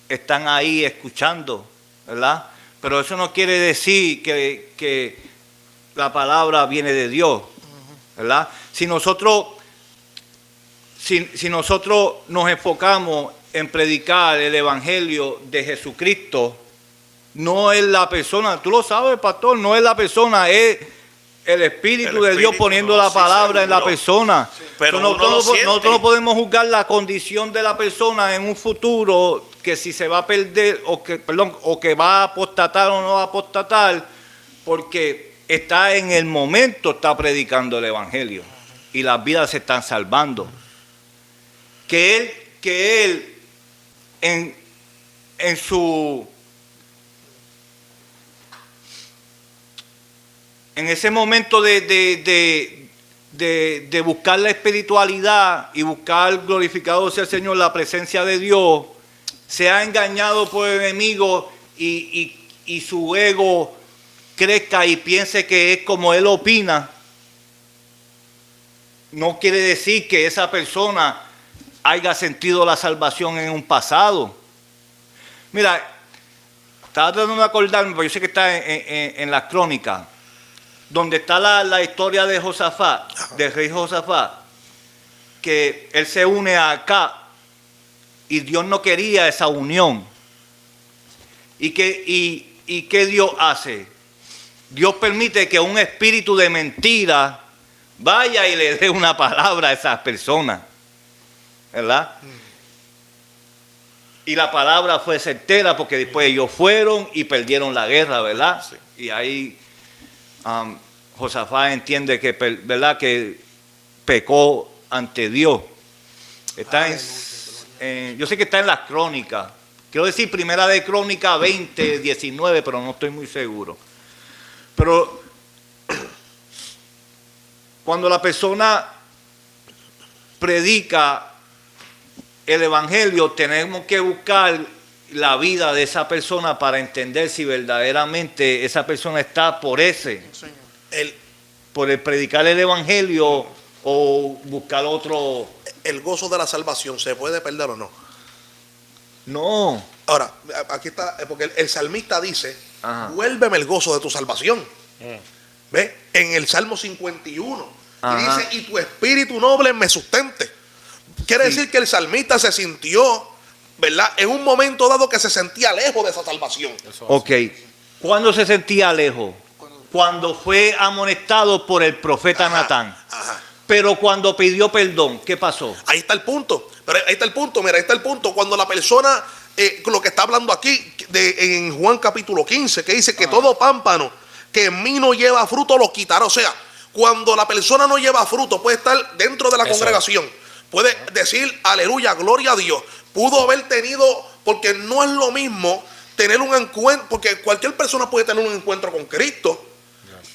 están ahí escuchando, ¿verdad? Pero eso no quiere decir que la palabra viene de Dios, ¿verdad? Si nosotros nos enfocamos en predicar el evangelio de Jesucristo, no es la persona, tú lo sabes, pastor, no es la persona, es el Espíritu de Dios poniendo la palabra en la persona. Sí. Pero nosotros no podemos juzgar la condición de la persona en un futuro, que si se va a perder o que va a apostatar o no va a apostatar, porque está en el momento, está predicando el evangelio y las vidas se están salvando. Que él en ese momento de buscar la espiritualidad y buscar, glorificado sea el Señor, la presencia de Dios, se ha engañado por el enemigo y su ego crezca y piense que es como él opina, no quiere decir que esa persona haya sentido la salvación en un pasado. Mira, estaba tratando de acordarme, porque yo sé que está en la crónica, donde está la historia de Josafat, del rey Josafat, que él se une a Acab y Dios no quería esa unión. ¿Y qué Dios hace? Dios permite que un espíritu de mentira vaya y le dé una palabra a esas personas, ¿verdad? Y la palabra fue certera porque después ellos fueron y perdieron la guerra, ¿verdad? Sí. Y ahí Josafat entiende que, ¿verdad?, que pecó ante Dios. Está yo sé que está en las crónicas. Quiero decir primera de Crónica 20, 19, pero no estoy muy seguro. Pero cuando la persona predica el evangelio, tenemos que buscar la vida de esa persona para entender si verdaderamente esa persona está por por el predicar el evangelio o buscar otro. El gozo de la salvación, ¿se puede perder o no? No. Ahora, aquí está, porque el salmista dice, Ajá. vuélveme el gozo de tu salvación. ¿Ve? En el Salmo 51. Ajá. Y dice, y tu espíritu noble me sustente. Quiere decir que el salmista se sintió, ¿verdad?, en un momento dado que se sentía lejos de esa salvación. Ok. ¿Cuándo se sentía lejos? Cuando fue amonestado por el profeta Natán. Ajá. Pero cuando pidió perdón, ¿qué pasó? Ahí está el punto. Pero ahí está el punto, mira, ahí está el punto. Cuando la persona, lo que está hablando aquí, en Juan capítulo 15, que dice que todo pámpano que en mí no lleva fruto lo quitará. O sea, cuando la persona no lleva fruto, puede estar dentro de la congregación, puede decir aleluya, gloria a Dios. Pudo haber tenido, porque no es lo mismo tener un encuentro, porque cualquier persona puede tener un encuentro con Cristo,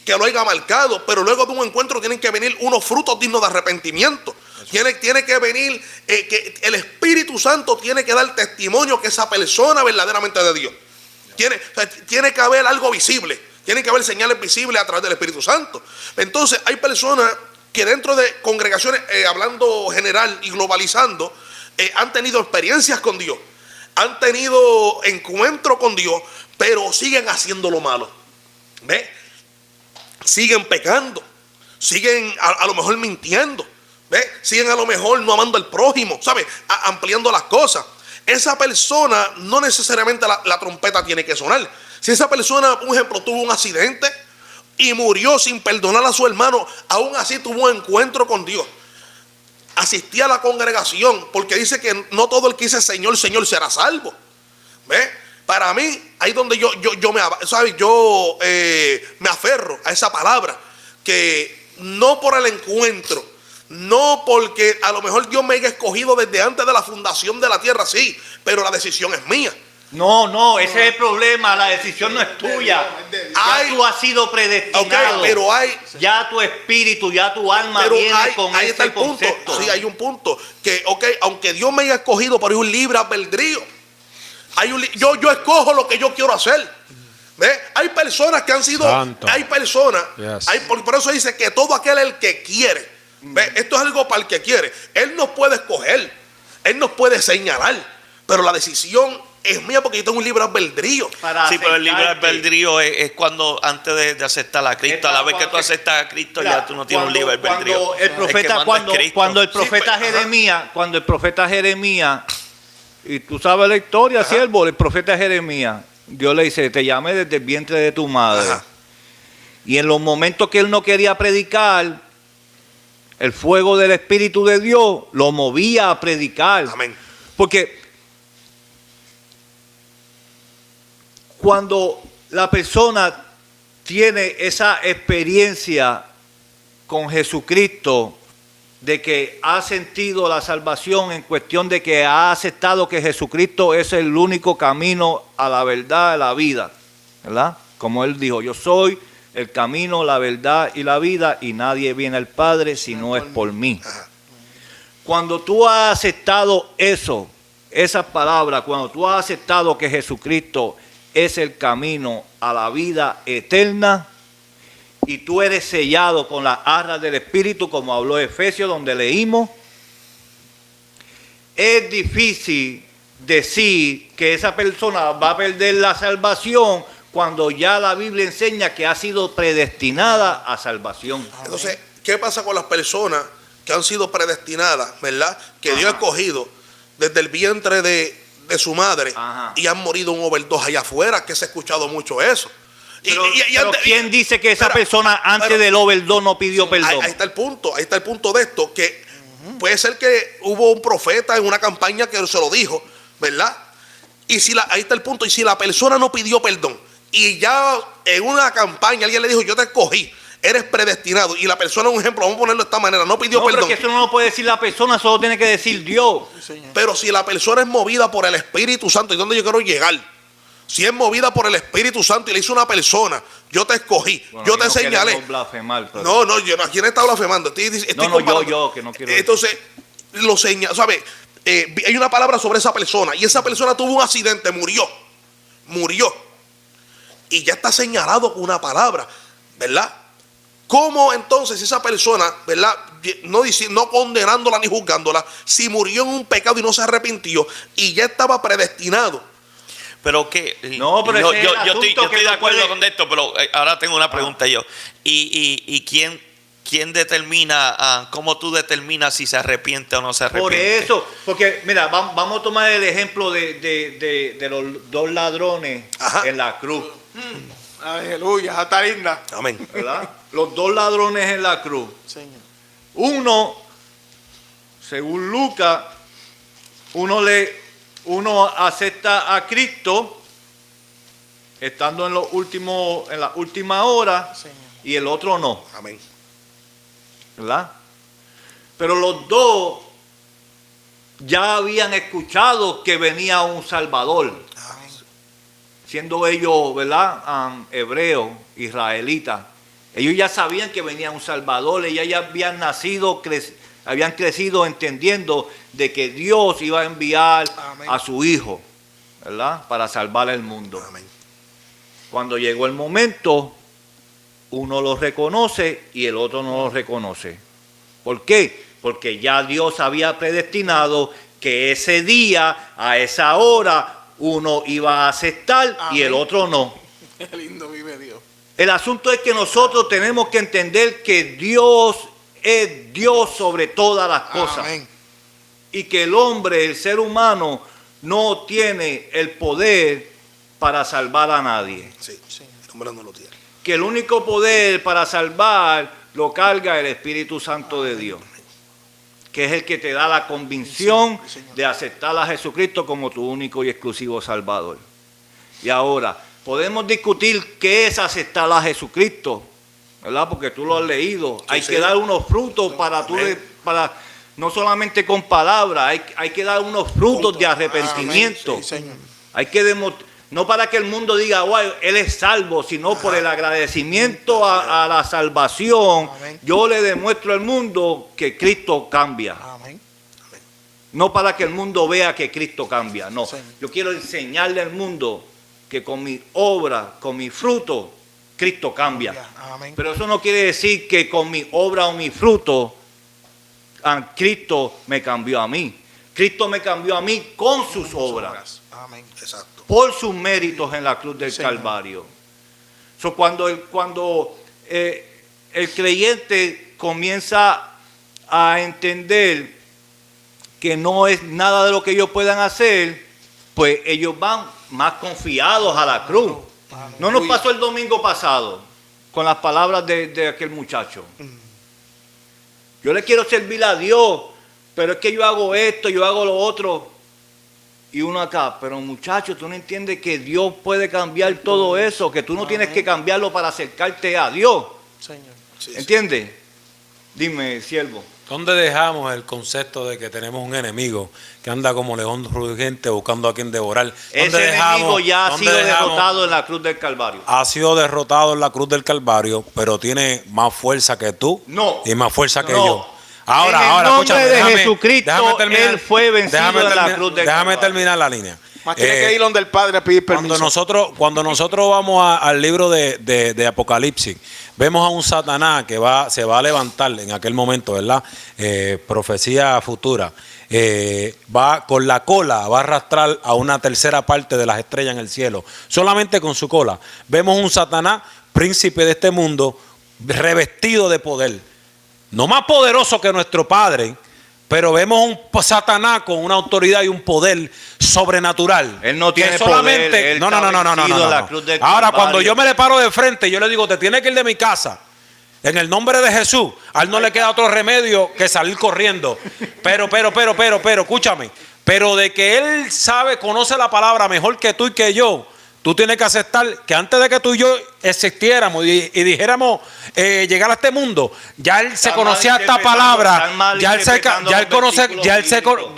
que lo haya marcado, pero luego de un encuentro tienen que venir unos frutos dignos de arrepentimiento. Tiene que venir, que el Espíritu Santo tiene que dar testimonio que esa persona verdaderamente es de Dios. Tiene que haber algo visible, tienen que haber señales visibles a través del Espíritu Santo. Entonces hay personas que dentro de congregaciones, hablando general y globalizando, han tenido experiencias con Dios, han tenido encuentro con Dios, pero siguen haciendo lo malo. ¿Ves? Siguen pecando, siguen a lo mejor mintiendo, ¿ves? Siguen a lo mejor no amando al prójimo, ¿sabes? Ampliando las cosas. Esa persona no necesariamente la trompeta tiene que sonar. Si esa persona, por ejemplo, tuvo un accidente y murió sin perdonar a su hermano, aún así tuvo un encuentro con Dios. Asistía a la congregación, porque dice que no todo el que dice Señor, Señor será salvo. ¿Ves? Para mí, ahí donde yo me aferro a esa palabra, que no por el encuentro, no porque a lo mejor Dios me haya escogido desde antes de la fundación de la tierra, sí, pero la decisión es mía. No, ese es el problema, la decisión no es tuya. Ya tú has sido predestinado. Okay, pero ya tu espíritu, ya tu alma pero viene con ahí ese está el punto. concepto. Sí, hay un punto que, aunque Dios me haya escogido, pero hay un libre albedrío. Yo escojo lo que yo quiero hacer. ¿Ves? Hay personas que han sido, Santo. hay personas, Yes. por eso dice que todo aquel el que quiere. ¿Ves? Esto es algo para el que quiere. Él nos puede escoger, él nos puede señalar, pero la decisión es mía porque yo tengo un libre albedrío. Sí, pero el libre albedrío es cuando antes de aceptar a Cristo, a la vez que tú aceptas a Cristo, ya tú no tienes un libre albedrío. Cuando el profeta Jeremías, y tú sabes la historia, siervo, el profeta Jeremías, Dios le dice, te llamé desde el vientre de tu madre. Ajá. Y en los momentos que él no quería predicar, el fuego del Espíritu de Dios lo movía a predicar. Amén. Porque cuando la persona tiene esa experiencia con Jesucristo, de que ha sentido la salvación en cuestión de que ha aceptado que Jesucristo es el único camino a la verdad, a la vida, ¿verdad? Como él dijo, yo soy el camino, la verdad y la vida, y nadie viene al Padre si no es por mí. Cuando tú has aceptado eso, esas palabras, cuando tú has aceptado que Jesucristo es el camino a la vida eterna, y tú eres sellado con las arras del Espíritu, como habló Efesios, donde leímos, es difícil decir que esa persona va a perder la salvación cuando ya la Biblia enseña que ha sido predestinada a salvación. Entonces, ¿qué pasa con las personas que han sido predestinadas, verdad? Que Dios ha escogido desde el vientre de su madre. Ajá. Y han morido un overdose allá afuera, que se ha escuchado mucho eso. Pero ¿quién dice que esa persona antes del overdose no pidió perdón? Ahí está el punto de esto, que puede ser que hubo un profeta en una campaña que se lo dijo, ¿verdad? Y si ahí está el punto. Y si la persona no pidió perdón y ya en una campaña alguien le dijo, yo te escogí, eres predestinado, y la persona, un ejemplo, vamos a ponerlo de esta manera, no pidió perdón. Pero que eso no lo puede decir la persona, solo tiene que decir Dios. Pero si la persona es movida por el Espíritu Santo, ¿y dónde yo quiero llegar? Si es movida por el Espíritu Santo y le dice una persona, yo te escogí, bueno, yo te señalé. Blasfemar, pero... No, yo no, ¿quién está blasfemando? Yo que no quiero. Entonces, lo señala, ¿sabe? Hay una palabra sobre esa persona y esa persona tuvo un accidente, murió. Y ya está señalado con una palabra, ¿verdad? ¿Cómo entonces esa persona, ¿verdad? No condenándola ni juzgándola, si murió en un pecado y no se arrepintió y ya estaba predestinado? Pero que no, pero yo estoy de acuerdo con esto, pero ahora tengo una pregunta yo. ¿Y quién determina, cómo tú determinas si se arrepiente o no se arrepiente? Por eso, porque mira, vamos a tomar el ejemplo de los dos ladrones en la cruz. Aleluya, hasta linda. Amén. ¿Verdad? Los dos ladrones en la cruz. Señor. Uno, según Lucas, uno acepta a Cristo estando en la última hora, Señor, y el otro no. Amén. ¿Verdad? Pero los dos ya habían escuchado que venía un Salvador. amén, Siendo ellos, ¿verdad? Hebreos, israelitas. Ellos ya sabían que venía un Salvador. Ellos ya habían nacido, habían crecido entendiendo de que Dios iba a enviar amén, a su Hijo, ¿verdad? Para salvar el mundo. Amén. Cuando llegó el momento, uno lo reconoce y el otro no lo reconoce. ¿Por qué? Porque ya Dios había predestinado que ese día, a esa hora, uno iba a aceptar y el otro no. qué lindo vive Dios. El asunto es que nosotros tenemos que entender que Dios es Dios sobre todas las cosas. Amén. Y que el hombre, el ser humano, no tiene el poder para salvar a nadie. Sí, el hombre no lo tiene. Que el único poder para salvar lo carga el Espíritu Santo de Dios, que es el que te da la convicción de aceptar a Jesucristo como tu único y exclusivo Salvador. Y ahora, podemos discutir qué es aceptar a Jesucristo, ¿verdad? Porque tú lo has leído. Sí, hay sí. que dar unos frutos para no solamente con palabras, hay que dar unos frutos de arrepentimiento. Amén. Sí, Señor. Hay que no para que el mundo diga, wow, él es salvo, sino por el agradecimiento a la salvación. Amén. Yo le demuestro al mundo que Cristo cambia. Amén. No para que el mundo vea que Cristo cambia, no. Sí. Yo quiero enseñarle al mundo que con mi obra, con mi fruto, Cristo cambia. Amén. Pero eso no quiere decir que con mi obra o mi fruto, Cristo me cambió a mí. Cristo me cambió a mí con sus obras, Amén. Exacto. por sus méritos en la cruz del Señor. Calvario. Cuando el creyente comienza a entender que no es nada de lo que ellos puedan hacer, pues ellos van más confiados a la cruz. No nos pasó el domingo pasado con las palabras de aquel muchacho. Yo le quiero servir a Dios, pero es que yo hago esto, yo hago lo otro. Y uno acá, pero muchacho, tú no entiendes que Dios puede cambiar todo eso, que tú no tienes que cambiarlo para acercarte a Dios. Señor. Sí, ¿Entiendes? Dime, siervo. ¿Dónde dejamos el concepto de que tenemos un enemigo que anda como león rugiente buscando a quien devorar? Ese enemigo ya ha sido derrotado en la cruz del Calvario. Ha sido derrotado en la cruz del Calvario, pero tiene más fuerza que tú y más fuerza que yo. Ahora, escúchame, de Jesucristo, Él fue vencido en la cruz del Déjame Calvario. terminar la línea. Más tiene que ir donde el Padre a pedir permiso. Cuando nosotros vamos al libro de Apocalipsis, vemos a un Satanás que se va a levantar en aquel momento, ¿verdad? Profecía futura. Va con la cola, va a arrastrar a una tercera parte de las estrellas en el cielo, solamente con su cola. Vemos un Satanás, príncipe de este mundo, revestido de poder. No más poderoso que nuestro Padre, pero vemos un Satanás con una autoridad y un poder sobrenatural. Él no tiene solamente poder. Él no. está vencido en la cruz del Ahora, Calvario. cuando yo me le paro de frente, yo le digo, te tienes que ir de mi casa. En el nombre de Jesús, a él no le queda otro remedio que salir corriendo. Pero, escúchame. Pero de que él sabe, conoce la palabra mejor que tú y que yo, tú tienes que aceptar que antes de que tú y yo existiéramos y dijéramos llegar a este mundo, ya él se conocía esta palabra,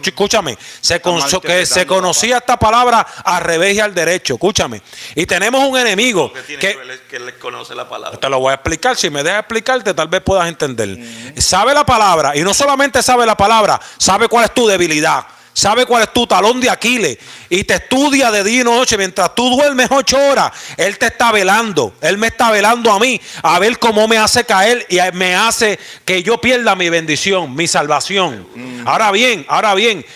escúchame, se conocía esta palabra al revés y al derecho, escúchame. Y tenemos un enemigo que él conoce la palabra. Te lo voy a explicar, si me dejas explicarte tal vez puedas entender. Sabe la palabra y no solamente sabe la palabra, sabe cuál es tu debilidad. Sabe cuál es tu talón de Aquiles y te estudia de día y noche. Mientras tú duermes 8 horas, Él te está velando. Él me está velando a mí a ver cómo me hace caer y me hace que yo pierda mi bendición, mi salvación. Ahora bien,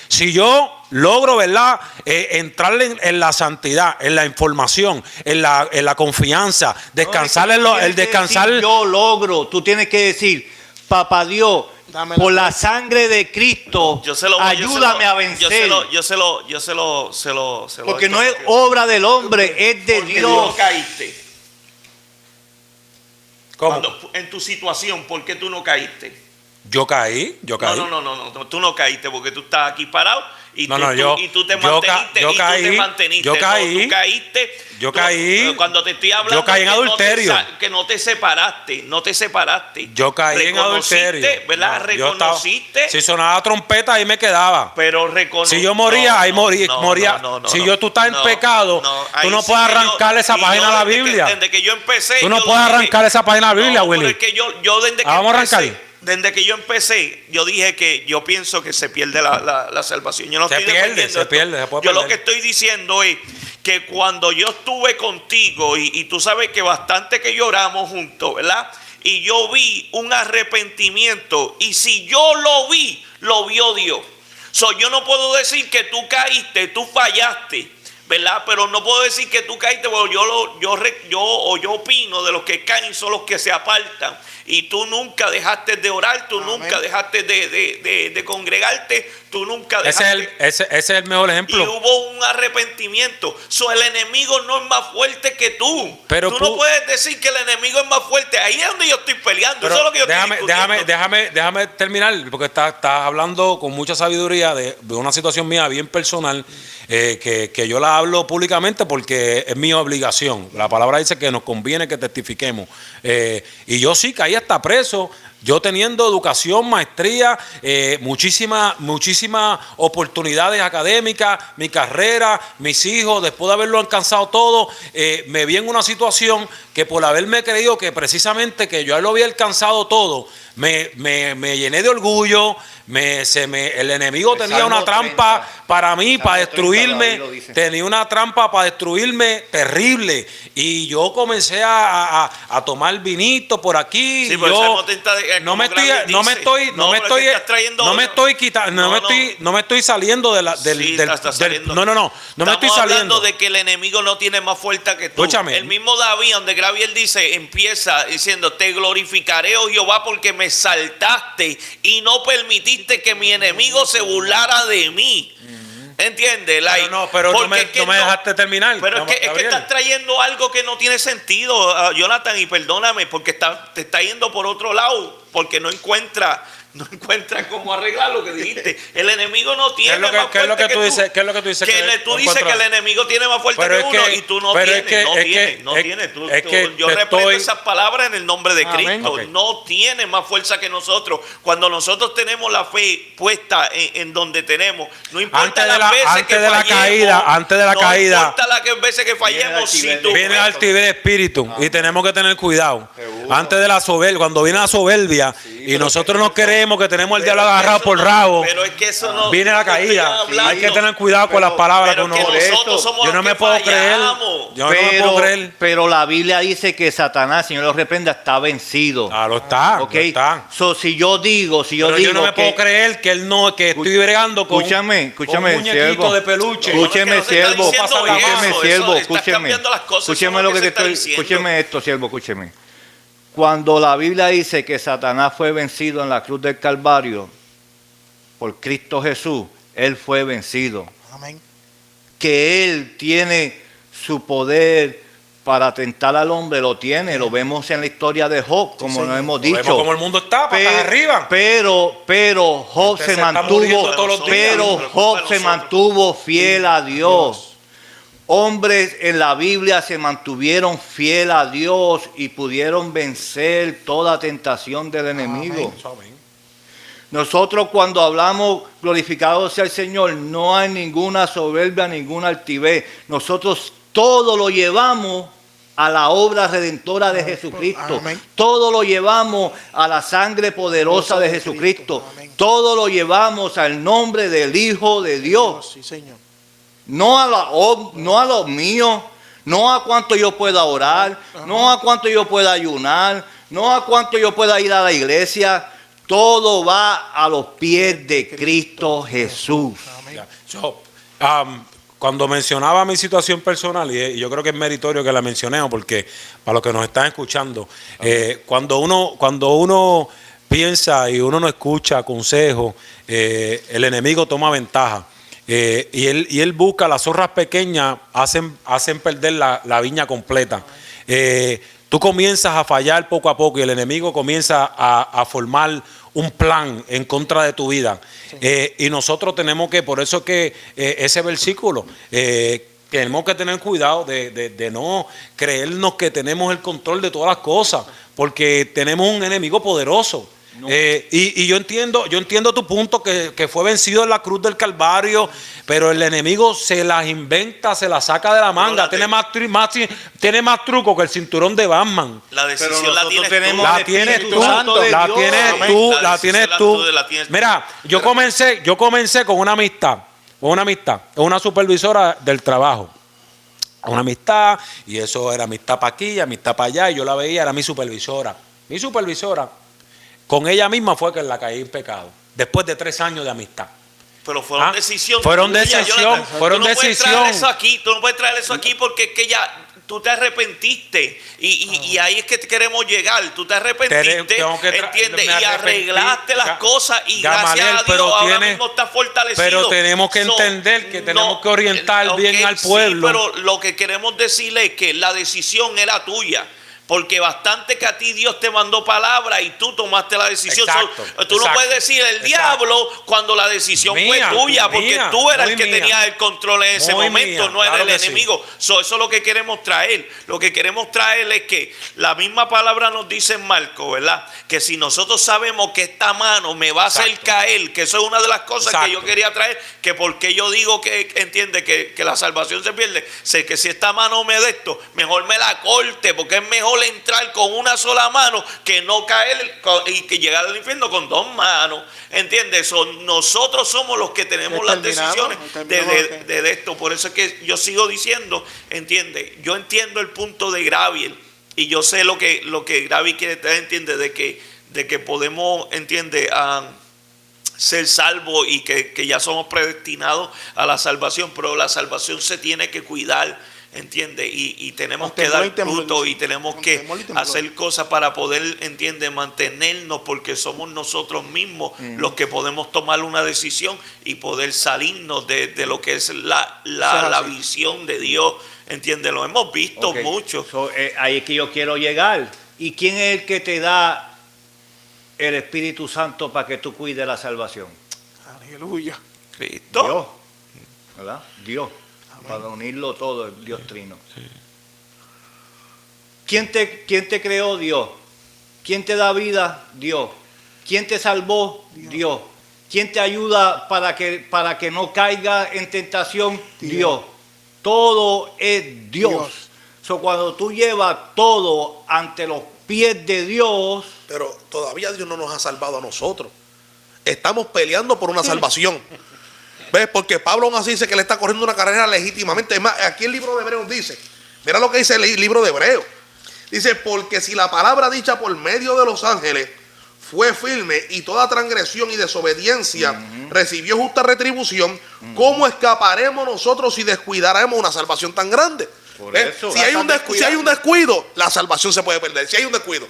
si yo logro, ¿verdad? Entrar en la santidad, en la información, en la confianza, descansar el descansar. Yo logro, tú tienes que decir, papá Dios, por la sangre de Cristo, ayúdame a vencer. Yo se lo porque no es obra del hombre, es de porque Dios. tú no caíste. ¿Cómo? En tu situación, ¿por qué tú no caíste? Yo caí. No, tú no caíste porque tú estás aquí parado y tú te manteniste. Yo caí. Tú caíste. Yo caí. Cuando te estoy hablando, yo caí en adulterio. Que no te separaste. Yo caí en adulterio. ¿Verdad? Reconociste. Si sonaba trompeta, ahí me quedaba. Pero si yo moría, ahí moría. Si tú estás en pecado, tú no puedes arrancar esa página de la Biblia. Desde que yo empecé. Tú no puedes arrancar esa página de la Biblia, Willy. Vamos a arrancar. Desde que yo empecé, yo dije que yo pienso que se pierde la salvación. Yo no estoy defendiendo esto. Yo lo que estoy diciendo es que cuando yo estuve contigo y tú sabes que bastante que lloramos juntos, ¿verdad? Y yo vi un arrepentimiento y si yo lo vio Dios. Yo no puedo decir que tú caíste, tú fallaste, ¿verdad? Pero no puedo decir que tú caíste, porque yo opino de los que caen son los que se apartan. Y tú nunca dejaste de orar, tú nunca dejaste de congregarte, tú nunca dejaste. Ese es el mejor ejemplo. Y hubo un arrepentimiento. El enemigo no es más fuerte que tú. Pero tú no puedes decir que el enemigo es más fuerte. Ahí es donde yo estoy peleando. Eso es lo que yo estoy discutiendo. Déjame terminar, porque estás hablando con mucha sabiduría de una situación mía bien personal, que yo la hablo públicamente porque es mi obligación. La palabra dice que nos conviene que testifiquemos. Y yo sí caí hasta preso. Yo teniendo educación, maestría, muchísimas oportunidades académicas, mi carrera, mis hijos, después de haberlo alcanzado todo, me vi en una situación que por haberme creído que precisamente que yo lo había alcanzado todo, me llené de orgullo. El enemigo tenía una trampa para mí, para destruirme. Tenía una trampa para destruirme terrible. Y yo comencé a tomar vinito por aquí. Sí, no me estoy saliendo de la no me estoy saliendo. Hablando de que el enemigo no tiene más fuerza que tú. Escúchame. El mismo David, donde Gabriel dice, empieza diciendo, te glorificaré, oh Jehová, porque me saltaste y no permitiste que mi enemigo se burlara de mí. ¿Entiendes? Pero no me dejaste terminar. Pero es que estás trayendo algo que no tiene sentido, Jonathan, y perdóname, porque te está yendo por otro lado, porque no encuentra cómo arreglar lo que dijiste. El enemigo no tiene más fuerte que tú. ¿Qué es lo que tú dices? Tú dices que el enemigo tiene más fuerte que uno y tú no tienes. Yo reprendo esas palabras en el nombre de Cristo. Okay. No tiene más fuerza que nosotros. Cuando nosotros tenemos la fe puesta en donde tenemos, no importa las veces que fallemos. Antes de la caída. No importa las veces que fallemos. Viene altivez de espíritu y tenemos que tener cuidado. Antes de la soberbia, cuando viene la soberbia y nosotros no queremos que tenemos el diablo agarrado por rabo, pero es que eso no viene la caída. Hay que tener cuidado con las palabras que uno. Yo no me puedo creer. Pero la Biblia dice que Satanás, Señor lo reprenda, está vencido. Lo está. Okay. Lo está. Si yo digo yo no me puedo creer que él no, que estoy bregando con un muñequito de peluche. Escúcheme, siervo. Escúcheme lo que te estoy. Escúcheme esto, siervo. Escúcheme. Cuando la Biblia dice que Satanás fue vencido en la cruz del Calvario por Cristo Jesús, Él fue vencido. Amén. Que Él tiene su poder para tentar al hombre lo tiene, lo vemos en la historia de Job, como nos hemos dicho. Vemos cómo el mundo está, patas arriba. Pero Job Gente se está muriendo mantuvo, todos los días. pero Job se mantuvo fiel a Dios. Hombres en la Biblia se mantuvieron fiel a Dios y pudieron vencer toda tentación del enemigo. Amén. Nosotros cuando hablamos glorificado sea el Señor, no hay ninguna soberbia, ninguna altivez. Nosotros todo lo llevamos a la obra redentora de Jesucristo. Amén. Todo lo llevamos a la sangre poderosa de Jesucristo. Amén. Todo lo llevamos al nombre del Hijo de Dios. Sí, Señor. No a lo mío, no a cuánto yo pueda orar, no a cuánto yo pueda ayunar, no a cuánto yo pueda ir a la iglesia. Todo va a los pies de Cristo Jesús. Ya. Cuando mencionaba mi situación personal, y yo creo que es meritorio que la mencionemos, porque para los que nos están escuchando, cuando uno piensa y uno no escucha consejos, el enemigo toma ventaja. Y él busca las zorras pequeñas, hacen perder la viña completa. Tú comienzas a fallar poco a poco y el enemigo comienza a formar un plan en contra de tu vida. Y nosotros tenemos que, por eso que ese versículo, tenemos que tener cuidado de no creernos que tenemos el control de todas las cosas, porque tenemos un enemigo poderoso. No. Y yo entiendo tu punto, que fue vencido en la cruz del Calvario, pero el enemigo se las inventa, se las saca de la manga, tiene más truco que el cinturón de Batman. La decisión la tienes tú. Mira, yo comencé con una amistad, una supervisora del trabajo. Una amistad, y eso era amistad para aquí, amistad para allá, y yo la veía, era mi supervisora. Con ella misma fue que la caí en pecado, después de 3 años de amistad. Pero fueron decisiones. Fueron tuyas, decisión. Tú no puedes traer eso aquí porque es que ya tú te arrepentiste. Y ahí es que queremos llegar. Tú te arrepentiste, ¿entiendes? Y arreglaste las cosas y gracias a Dios ahora mismo estás fortalecido. Pero tenemos que entender que tenemos que orientar bien al pueblo. Sí, pero lo que queremos decirle es que la decisión era tuya. Porque bastante que a ti Dios te mandó palabra y tú tomaste la decisión. Tú no puedes decir el diablo cuando la decisión fue tuya, porque tú eras el que tenías el control en ese momento, no era el enemigo. Eso es lo que queremos traer. Lo que queremos traer es que la misma palabra nos dice en Marcos, ¿verdad? Que si nosotros sabemos que esta mano me va a hacer caer, que eso es una de las cosas que yo quería traer, que porque yo digo que entiende que la salvación se pierde, sé que si esta mano me de esto, mejor me la corte, porque es mejor entrar con una sola mano que no caer y que llegar al infierno con 2 manos. ¿Entiendes? Nosotros somos los que tenemos las decisiones de esto. Por eso es que yo sigo diciendo, ¿entiendes? Yo entiendo el punto de Graviel y yo sé lo que Graviel quiere traer, ¿entiendes? De que podemos, ¿entiendes? Ser salvos y que ya somos predestinados a la salvación, pero la salvación se tiene que cuidar. ¿Entiende? Y tenemos que dar fruto y tenemos que hacer cosas para poder, ¿entiende? Mantenernos, porque somos nosotros mismos los que podemos tomar una decisión y poder salirnos de lo que es la visión de Dios. ¿Entiende? Lo hemos visto mucho. Ahí es que yo quiero llegar. ¿Y quién es el que te da el Espíritu Santo para que tú cuides la salvación? Aleluya. Cristo. Dios. ¿Verdad? Dios. Para unirlo todo, el Dios Trino. Sí. ¿Quién te creó? Dios. ¿Quién te da vida? Dios. ¿Quién te salvó? Dios. ¿Quién te ayuda para que no caiga en tentación? Dios. Todo es Dios. So, cuando tú llevas todo ante los pies de Dios. Pero todavía Dios no nos ha salvado a nosotros. Estamos peleando por una salvación. ¿Ves? Porque Pablo aún así dice que le está corriendo una carrera legítimamente. Es más, aquí el libro de Hebreos dice, mira lo que dice el libro de Hebreos. Dice, porque si la palabra dicha por medio de los ángeles fue firme y toda transgresión y desobediencia recibió justa retribución, ¿cómo escaparemos nosotros si descuidaremos una salvación tan grande? Eso, si hay un descuido, la salvación se puede perder. Si hay un descuido.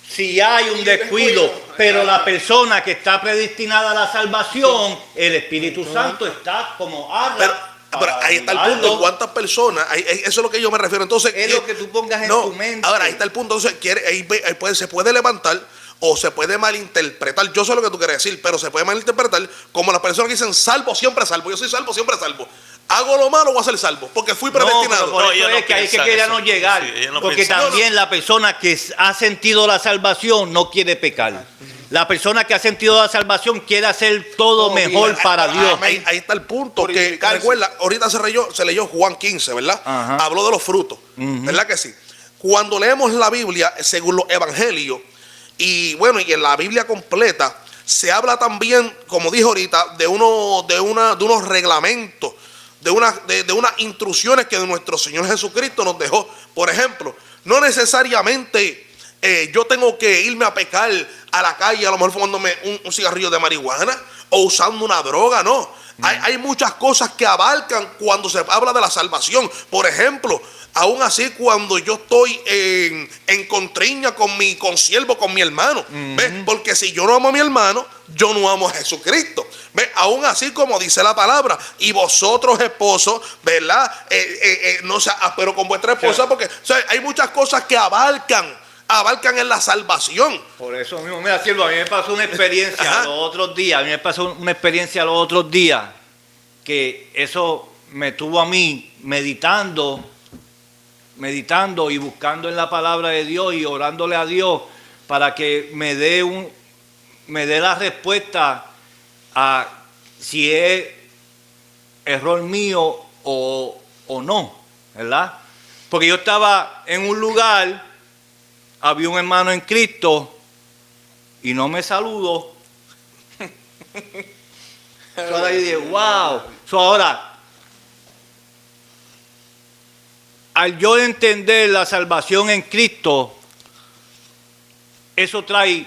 Si hay un descuido, pero la persona que está predestinada a la salvación, el Espíritu Santo está como arra. Pero ahí está el punto. ¿Cuántas personas? Eso es lo que yo me refiero. Entonces, es lo que tú pongas en tu mente. Ahora, ahí está el punto. Entonces, se puede levantar o se puede malinterpretar. Yo sé lo que tú quieres decir, pero se puede malinterpretar como las personas que dicen salvo, siempre salvo. Yo soy salvo, siempre salvo. Hago lo malo, voy a ser salvo, porque fui predestinado. Por eso es que hay que querernos llegar. Sí, porque también la persona que ha sentido la salvación no quiere pecar. La persona que ha sentido la salvación quiere hacer todo mejor para Dios. Ahí está el punto. Que recuerda, ahorita se leyó Juan 15, ¿verdad? Ajá. Habló de los frutos, ¿verdad que sí? Cuando leemos la Biblia, según los evangelios, y bueno, y en la Biblia completa, se habla también, como dije ahorita, de unos reglamentos, de unas instrucciones que nuestro Señor Jesucristo nos dejó. Por ejemplo, no necesariamente yo tengo que irme a pecar a la calle, a lo mejor fumándome un cigarrillo de marihuana o usando una droga, no. Hay muchas cosas que abarcan cuando se habla de la salvación. Por ejemplo, aún así cuando yo estoy en contriña con mi consiervo, con mi hermano, ¿ves? Porque si yo no amo a mi hermano, yo no amo a Jesucristo. ¿Ves? Aún así como dice la palabra, y vosotros esposos, ¿verdad? No sé, pero con vuestra esposa, porque o sea, hay muchas cosas que abarcan en la salvación. Por eso mismo, mira, Silvio, a mí me pasó una experiencia los otros días, que eso me tuvo a mí meditando y buscando en la palabra de Dios y orándole a Dios para que me dé la respuesta a si es error mío o no, ¿verdad? Porque yo estaba en un lugar, había un hermano en Cristo y no me saludó. Ahora yo dije, wow. Ahora, al yo entender la salvación en Cristo, eso trae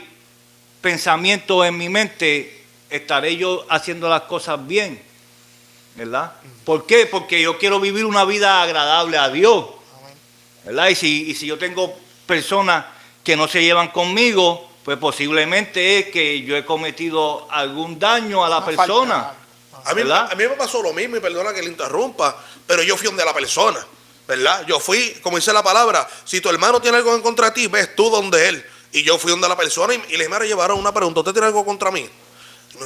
pensamiento en mi mente, estaré yo haciendo las cosas bien, ¿verdad? ¿Por qué? Porque yo quiero vivir una vida agradable a Dios, ¿verdad? Y si yo tengo personas que no se llevan conmigo, pues posiblemente es que yo he cometido algún daño a la persona. A mí me pasó lo mismo, y perdona que le interrumpa, pero yo fui donde la persona, ¿verdad? Yo fui, como dice la palabra, si tu hermano tiene algo en contra de ti, ves tú donde él. Y yo fui donde la persona y le dije, mira, llevaron una pregunta, ¿usted tiene algo contra mí?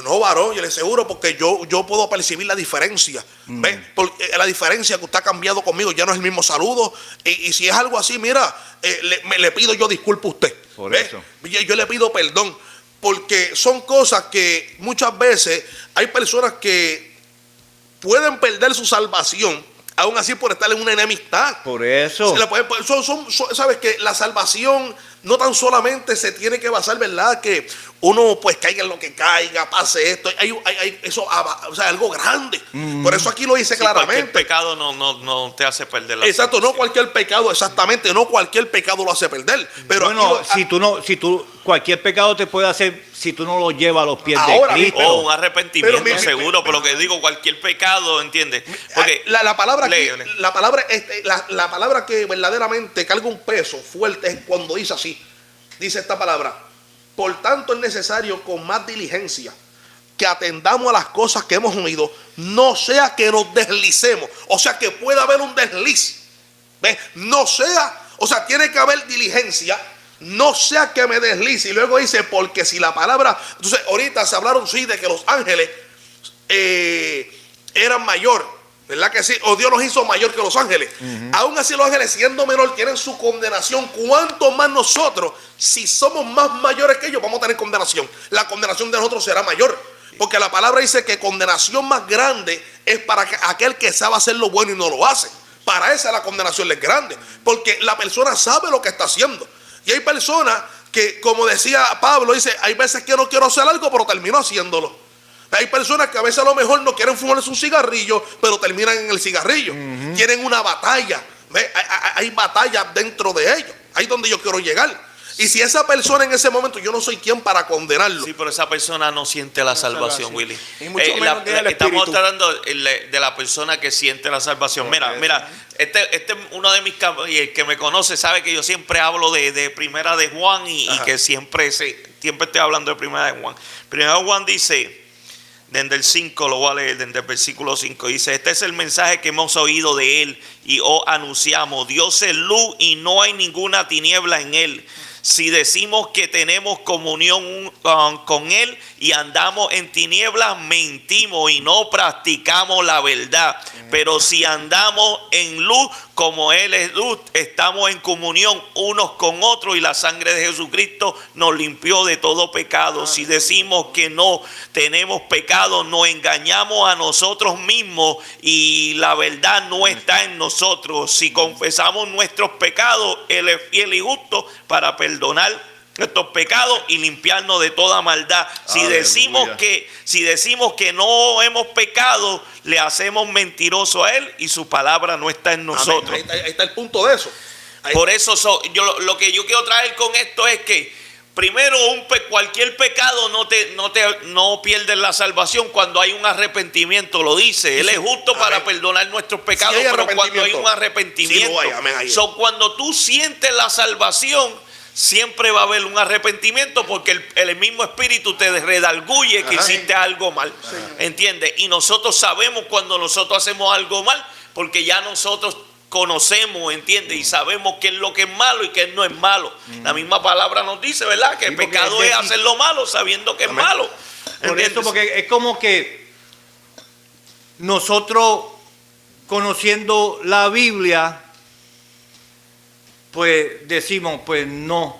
No, varón, yo le aseguro, porque yo puedo percibir la diferencia. ¿Ves? Porque la diferencia que usted ha cambiado conmigo, ya no es el mismo saludo. Y si es algo así, mira, le pido yo disculpa a usted. Por eso. Yo le pido perdón. Porque son cosas que muchas veces hay personas que pueden perder su salvación, aún así por estar en una enemistad. Por eso. Sabes que la salvación no tan solamente se tiene que basar, ¿verdad? Que uno pues caiga en lo que caiga, pase esto. Hay eso, o sea, algo grande. Por eso aquí lo dice claramente. Cualquier pecado no te hace perder la Exacto, salvación. no cualquier pecado, exactamente, no cualquier pecado lo hace perder. Pero bueno, cualquier pecado te puede hacer si tú no lo llevas a los pies de Cristo. Un arrepentimiento seguro, pero que digo, cualquier pecado, ¿entiendes? Porque la palabra que verdaderamente carga un peso fuerte es cuando dice así. Dice esta palabra: por tanto es necesario con más diligencia que atendamos a las cosas que hemos oído, no sea que nos deslicemos. O sea, que pueda haber un desliz. ¿Ves? No sea, o sea, tiene que haber diligencia, no sea que me deslice. Y luego dice, porque si la palabra, entonces ahorita se hablaron sí de que los ángeles eran mayor, ¿verdad que sí? O Dios los hizo mayor que los ángeles. Aún así los ángeles, siendo menor, tienen su condenación. ¿Cuánto más nosotros, si somos más mayores que ellos, vamos a tener condenación? La condenación de nosotros será mayor. Porque la palabra dice que condenación más grande es para aquel que sabe hacer lo bueno y no lo hace. Para esa la condenación es grande. Porque la persona sabe lo que está haciendo. Y hay personas que, como decía Pablo, dice, hay veces que no quiero hacer algo, pero termino haciéndolo. Hay personas que a veces a lo mejor no quieren fumarse un cigarrillo, pero terminan en el cigarrillo. Tienen una batalla. Hay batallas dentro de ellos. Ahí es donde yo quiero llegar. Y si esa persona en ese momento, yo no soy quien para condenarlo. Sí, pero esa persona no siente la salvación, Willy. Y mucho menos tiene el estamos espíritu. hablando de la persona que siente la salvación. Mira, este es uno de mis campos, y el que me conoce sabe que yo siempre hablo de Primera de Juan y que siempre estoy hablando de Primera de Juan. Primera de Juan dice, desde el 5, lo voy a leer, desde el versículo 5. Dice: este es el mensaje que hemos oído de Él y os anunciamos. Dios es luz y no hay ninguna tiniebla en Él. Si decimos que tenemos comunión con Él y andamos en tinieblas, mentimos y no practicamos la verdad. Pero si andamos en luz, como Él es luz, estamos en comunión unos con otros y la sangre de Jesucristo nos limpió de todo pecado. Si decimos que no tenemos pecado, nos engañamos a nosotros mismos y la verdad no está en nosotros. Si confesamos nuestros pecados, Él es fiel y justo para perdonar nuestros pecados y limpiarnos de toda maldad. Si decimos que no hemos pecado, le hacemos mentiroso a Él y su palabra no está en nosotros. Ahí está el punto de eso. Por eso lo que yo quiero traer con esto es que primero cualquier pecado no pierde la salvación cuando hay un arrepentimiento, lo dice. Él es justo para perdonar nuestros pecados, pero cuando hay un arrepentimiento. Cuando tú sientes la salvación, siempre va a haber un arrepentimiento porque el mismo espíritu te redarguye que hiciste algo mal. ¿Entiendes? Y nosotros sabemos cuando nosotros hacemos algo mal porque ya nosotros conocemos, ¿entiendes? Y sabemos qué es lo que es malo y qué no es malo. La misma palabra nos dice, ¿verdad? Que el pecado es hacer lo malo sabiendo que es malo. Por eso, porque es como que nosotros conociendo la Biblia, pues decimos, pues no,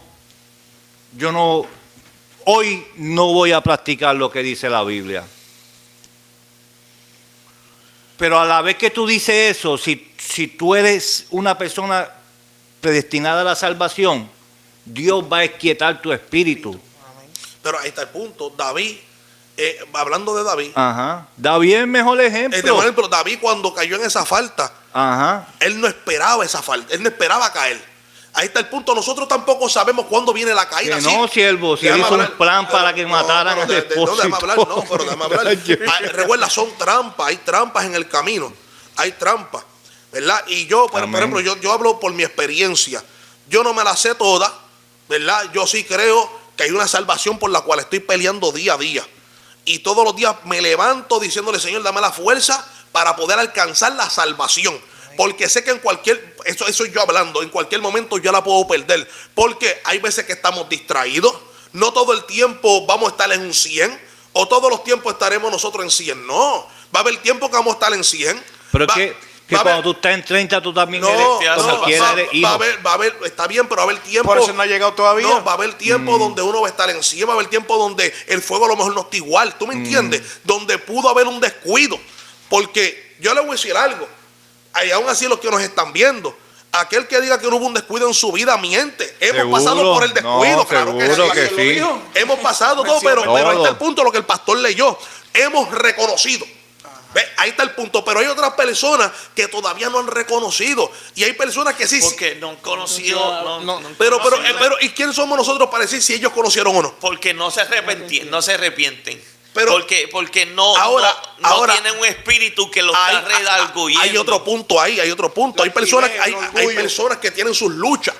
hoy no voy a practicar lo que dice la Biblia. Pero a la vez que tú dices eso, si tú eres una persona predestinada a la salvación, Dios va a esquietar tu espíritu. Pero ahí está el punto. David, hablando de David. David es el mejor ejemplo. David cuando cayó en esa falta, él no esperaba esa falta, él no esperaba caer. Ahí está el punto. Nosotros tampoco sabemos cuándo viene la caída. Que no, siervo, si él hizo un plan para que mataran a su esposo. Déjame hablar. Recuerda, son trampas, hay trampas en el camino. Hay trampas, ¿verdad? Y yo, por ejemplo, yo hablo por mi experiencia. Yo no me la sé toda, ¿verdad? Yo sí creo que hay una salvación por la cual estoy peleando día a día. Y todos los días me levanto diciéndole: Señor, dame la fuerza para poder alcanzar la salvación. Porque sé que eso yo hablando, en cualquier momento yo la puedo perder. Porque hay veces que estamos distraídos. No todo el tiempo vamos a estar en un 100. O todos los tiempos estaremos nosotros en 100. No, va a haber tiempo que vamos a estar en 100. Pero que cuando tú estás en 30 tú también eres hijo. Va a haber, está bien, pero va a haber tiempo. Por eso no ha llegado todavía. No, va a haber tiempo donde uno va a estar en 100. Va a haber tiempo donde el fuego a lo mejor no está igual. ¿Tú me entiendes? Donde pudo haber un descuido. Porque yo le voy a decir algo. Y aún así los que nos están viendo, aquel que diga que no hubo un descuido en su vida miente. Hemos pasado por el descuido, claro que sí. Hemos pasado todo, pero ahí está el punto, lo que el pastor leyó. Hemos reconocido. ¿Ve? Ahí está el punto. Pero hay otras personas que todavía no han reconocido. Y hay personas que sí. Porque no han conocido. Pero ¿y quién somos nosotros para decir si ellos conocieron o no? Porque no se arrepienten. Pero porque no tienen un espíritu que los está redarguyendo. Hay otro punto ahí, hay otro punto. Hay personas que tienen sus luchas.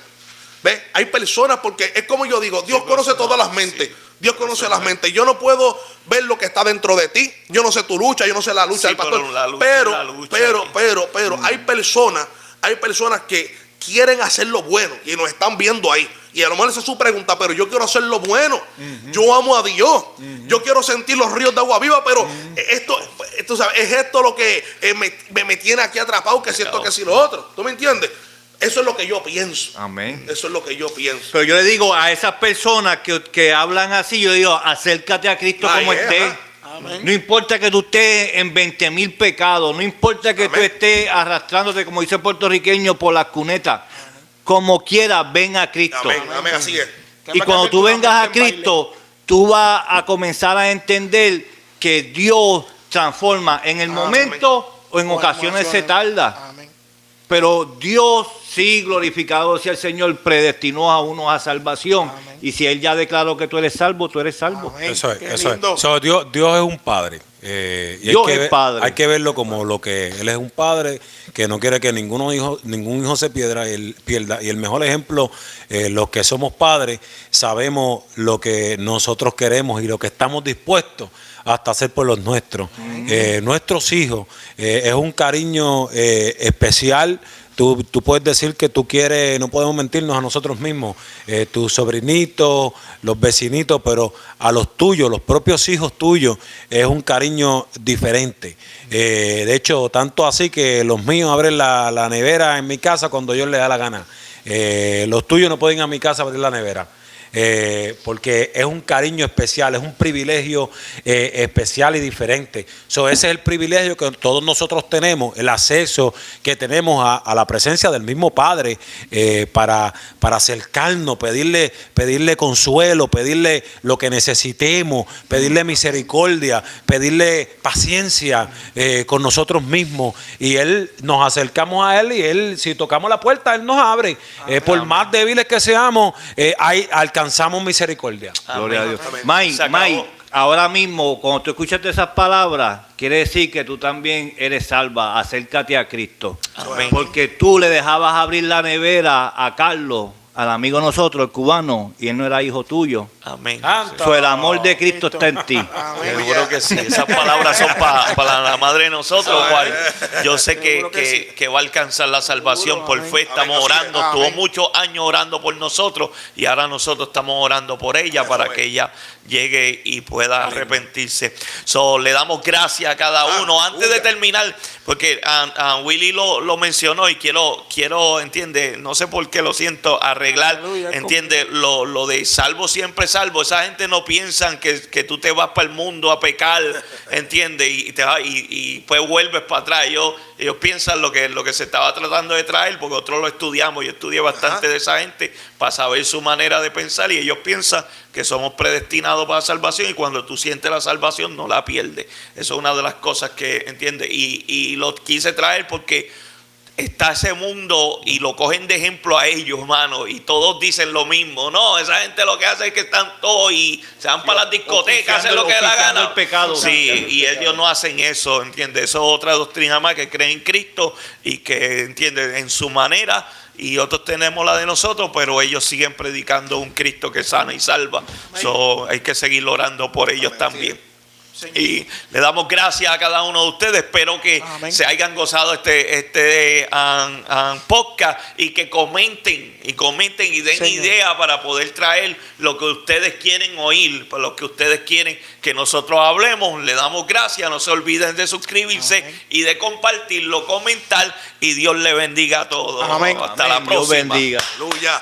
¿Ves? Hay personas, porque es como yo digo, Dios conoce todas las mentes. Dios conoce las mentes. Yo no puedo ver lo que está dentro de ti. Yo no sé tu lucha, yo no sé la lucha del pastor. Pero hay personas que quieren hacer lo bueno y nos están viendo ahí. Y a lo mejor esa es su pregunta, pero yo quiero hacer lo bueno. Yo amo a Dios. Yo quiero sentir los ríos de agua viva, pero esto ¿sabes? Es esto lo que me tiene aquí atrapado, que si esto, que si lo otro. ¿Tú me entiendes? Eso es lo que yo pienso. Amén. Eso es lo que yo pienso. Pero yo le digo a esas personas que hablan así, yo digo, acércate a Cristo como estés. No importa que tú estés en 20,000 pecados, no importa que tú estés arrastrándote, como dice el puertorriqueño, por las cunetas. Como quieras, ven a Cristo. Amén, así es. Y cuando tú vengas a Cristo, tú vas a comenzar a entender que Dios transforma en el momento o en ocasiones se tarda. Pero Dios, sí, glorificado sea el Señor, predestinó a unos a salvación. Y si Él ya declaró que tú eres salvo, tú eres salvo. Eso es. So, Dios es un padre. Y Dios es padre. Hay que verlo como lo que Él es un padre que no quiere que ningún hijo se pierda. Y el mejor ejemplo, los que somos padres, sabemos lo que nosotros queremos y lo que estamos dispuestos hasta hacer por los nuestros. Nuestros hijos es un cariño especial. Tú puedes decir que tú quieres, no podemos mentirnos a nosotros mismos, tus sobrinitos, los vecinitos, pero a los tuyos, los propios hijos tuyos, es un cariño diferente. De hecho, tanto así que los míos abren la nevera en mi casa cuando yo les da la gana. Los tuyos no pueden ir a mi casa a abrir la nevera. Porque es un cariño especial, es un privilegio especial y diferente. Ese es el privilegio que todos nosotros tenemos, el acceso que tenemos a la presencia del mismo Padre para acercarnos, pedirle consuelo, pedirle lo que necesitemos, pedirle misericordia, pedirle paciencia con nosotros mismos. Y nos acercamos a Él y Él, si tocamos la puerta, Él nos abre. Por más débiles que seamos, alcanzamos misericordia. Gloria a Dios. Amén. Mike, ahora mismo, cuando tú escuchas esas palabras, quiere decir que tú también eres salva. Acércate a Cristo. Amén. Porque tú le dejabas abrir la nevera a Carlos, al amigo de nosotros, el cubano, y él no era hijo tuyo. Amén. El amor de Cristo está en ti. Seguro que sí. Esas palabras son para la madre de nosotros, cual yo sé que va a alcanzar la salvación por fe. Estamos orando. Estuvo muchos años orando por nosotros y ahora nosotros estamos orando por ella para que ella llegue y pueda arrepentirse. Le damos gracias a cada uno. Antes de terminar, porque a Willy lo mencionó y quiero, entiende, no sé por qué lo siento, arreglar, entiende, lo de salvo siempre salvo. Esa gente no piensan que tú te vas para el mundo a pecar, entiende, y pues vuelves para atrás. Ellos piensan lo que se estaba tratando de traer, porque nosotros lo estudiamos. Yo estudié bastante de esa gente para saber su manera de pensar, y ellos piensan que somos predestinados para la salvación, y cuando tú sientes la salvación no la pierdes. Eso es una de las cosas que entiende, y lo quise traer porque está ese mundo y lo cogen de ejemplo a ellos, hermano, y todos dicen lo mismo. No, esa gente lo que hace es que están todos y se van para las discotecas, hacen lo que da la gana. El pecado. Sí, y ellos no hacen eso, ¿entiendes? Eso es otra doctrina más, que creen en Cristo y que, ¿entiendes?, en su manera. Y otros tenemos la de nosotros, pero ellos siguen predicando un Cristo que sana y salva. Hay que seguir orando por ellos también. Y le damos gracias a cada uno de ustedes. Espero que se hayan gozado este podcast, y que comenten y den idea para poder traer lo que ustedes quieren oír, por lo que ustedes quieren que nosotros hablemos. Le damos gracias. No se olviden de suscribirse y de compartirlo, comentar, y Dios le bendiga a todos. Amén. Hasta la próxima. Dios bendiga. Aleluya.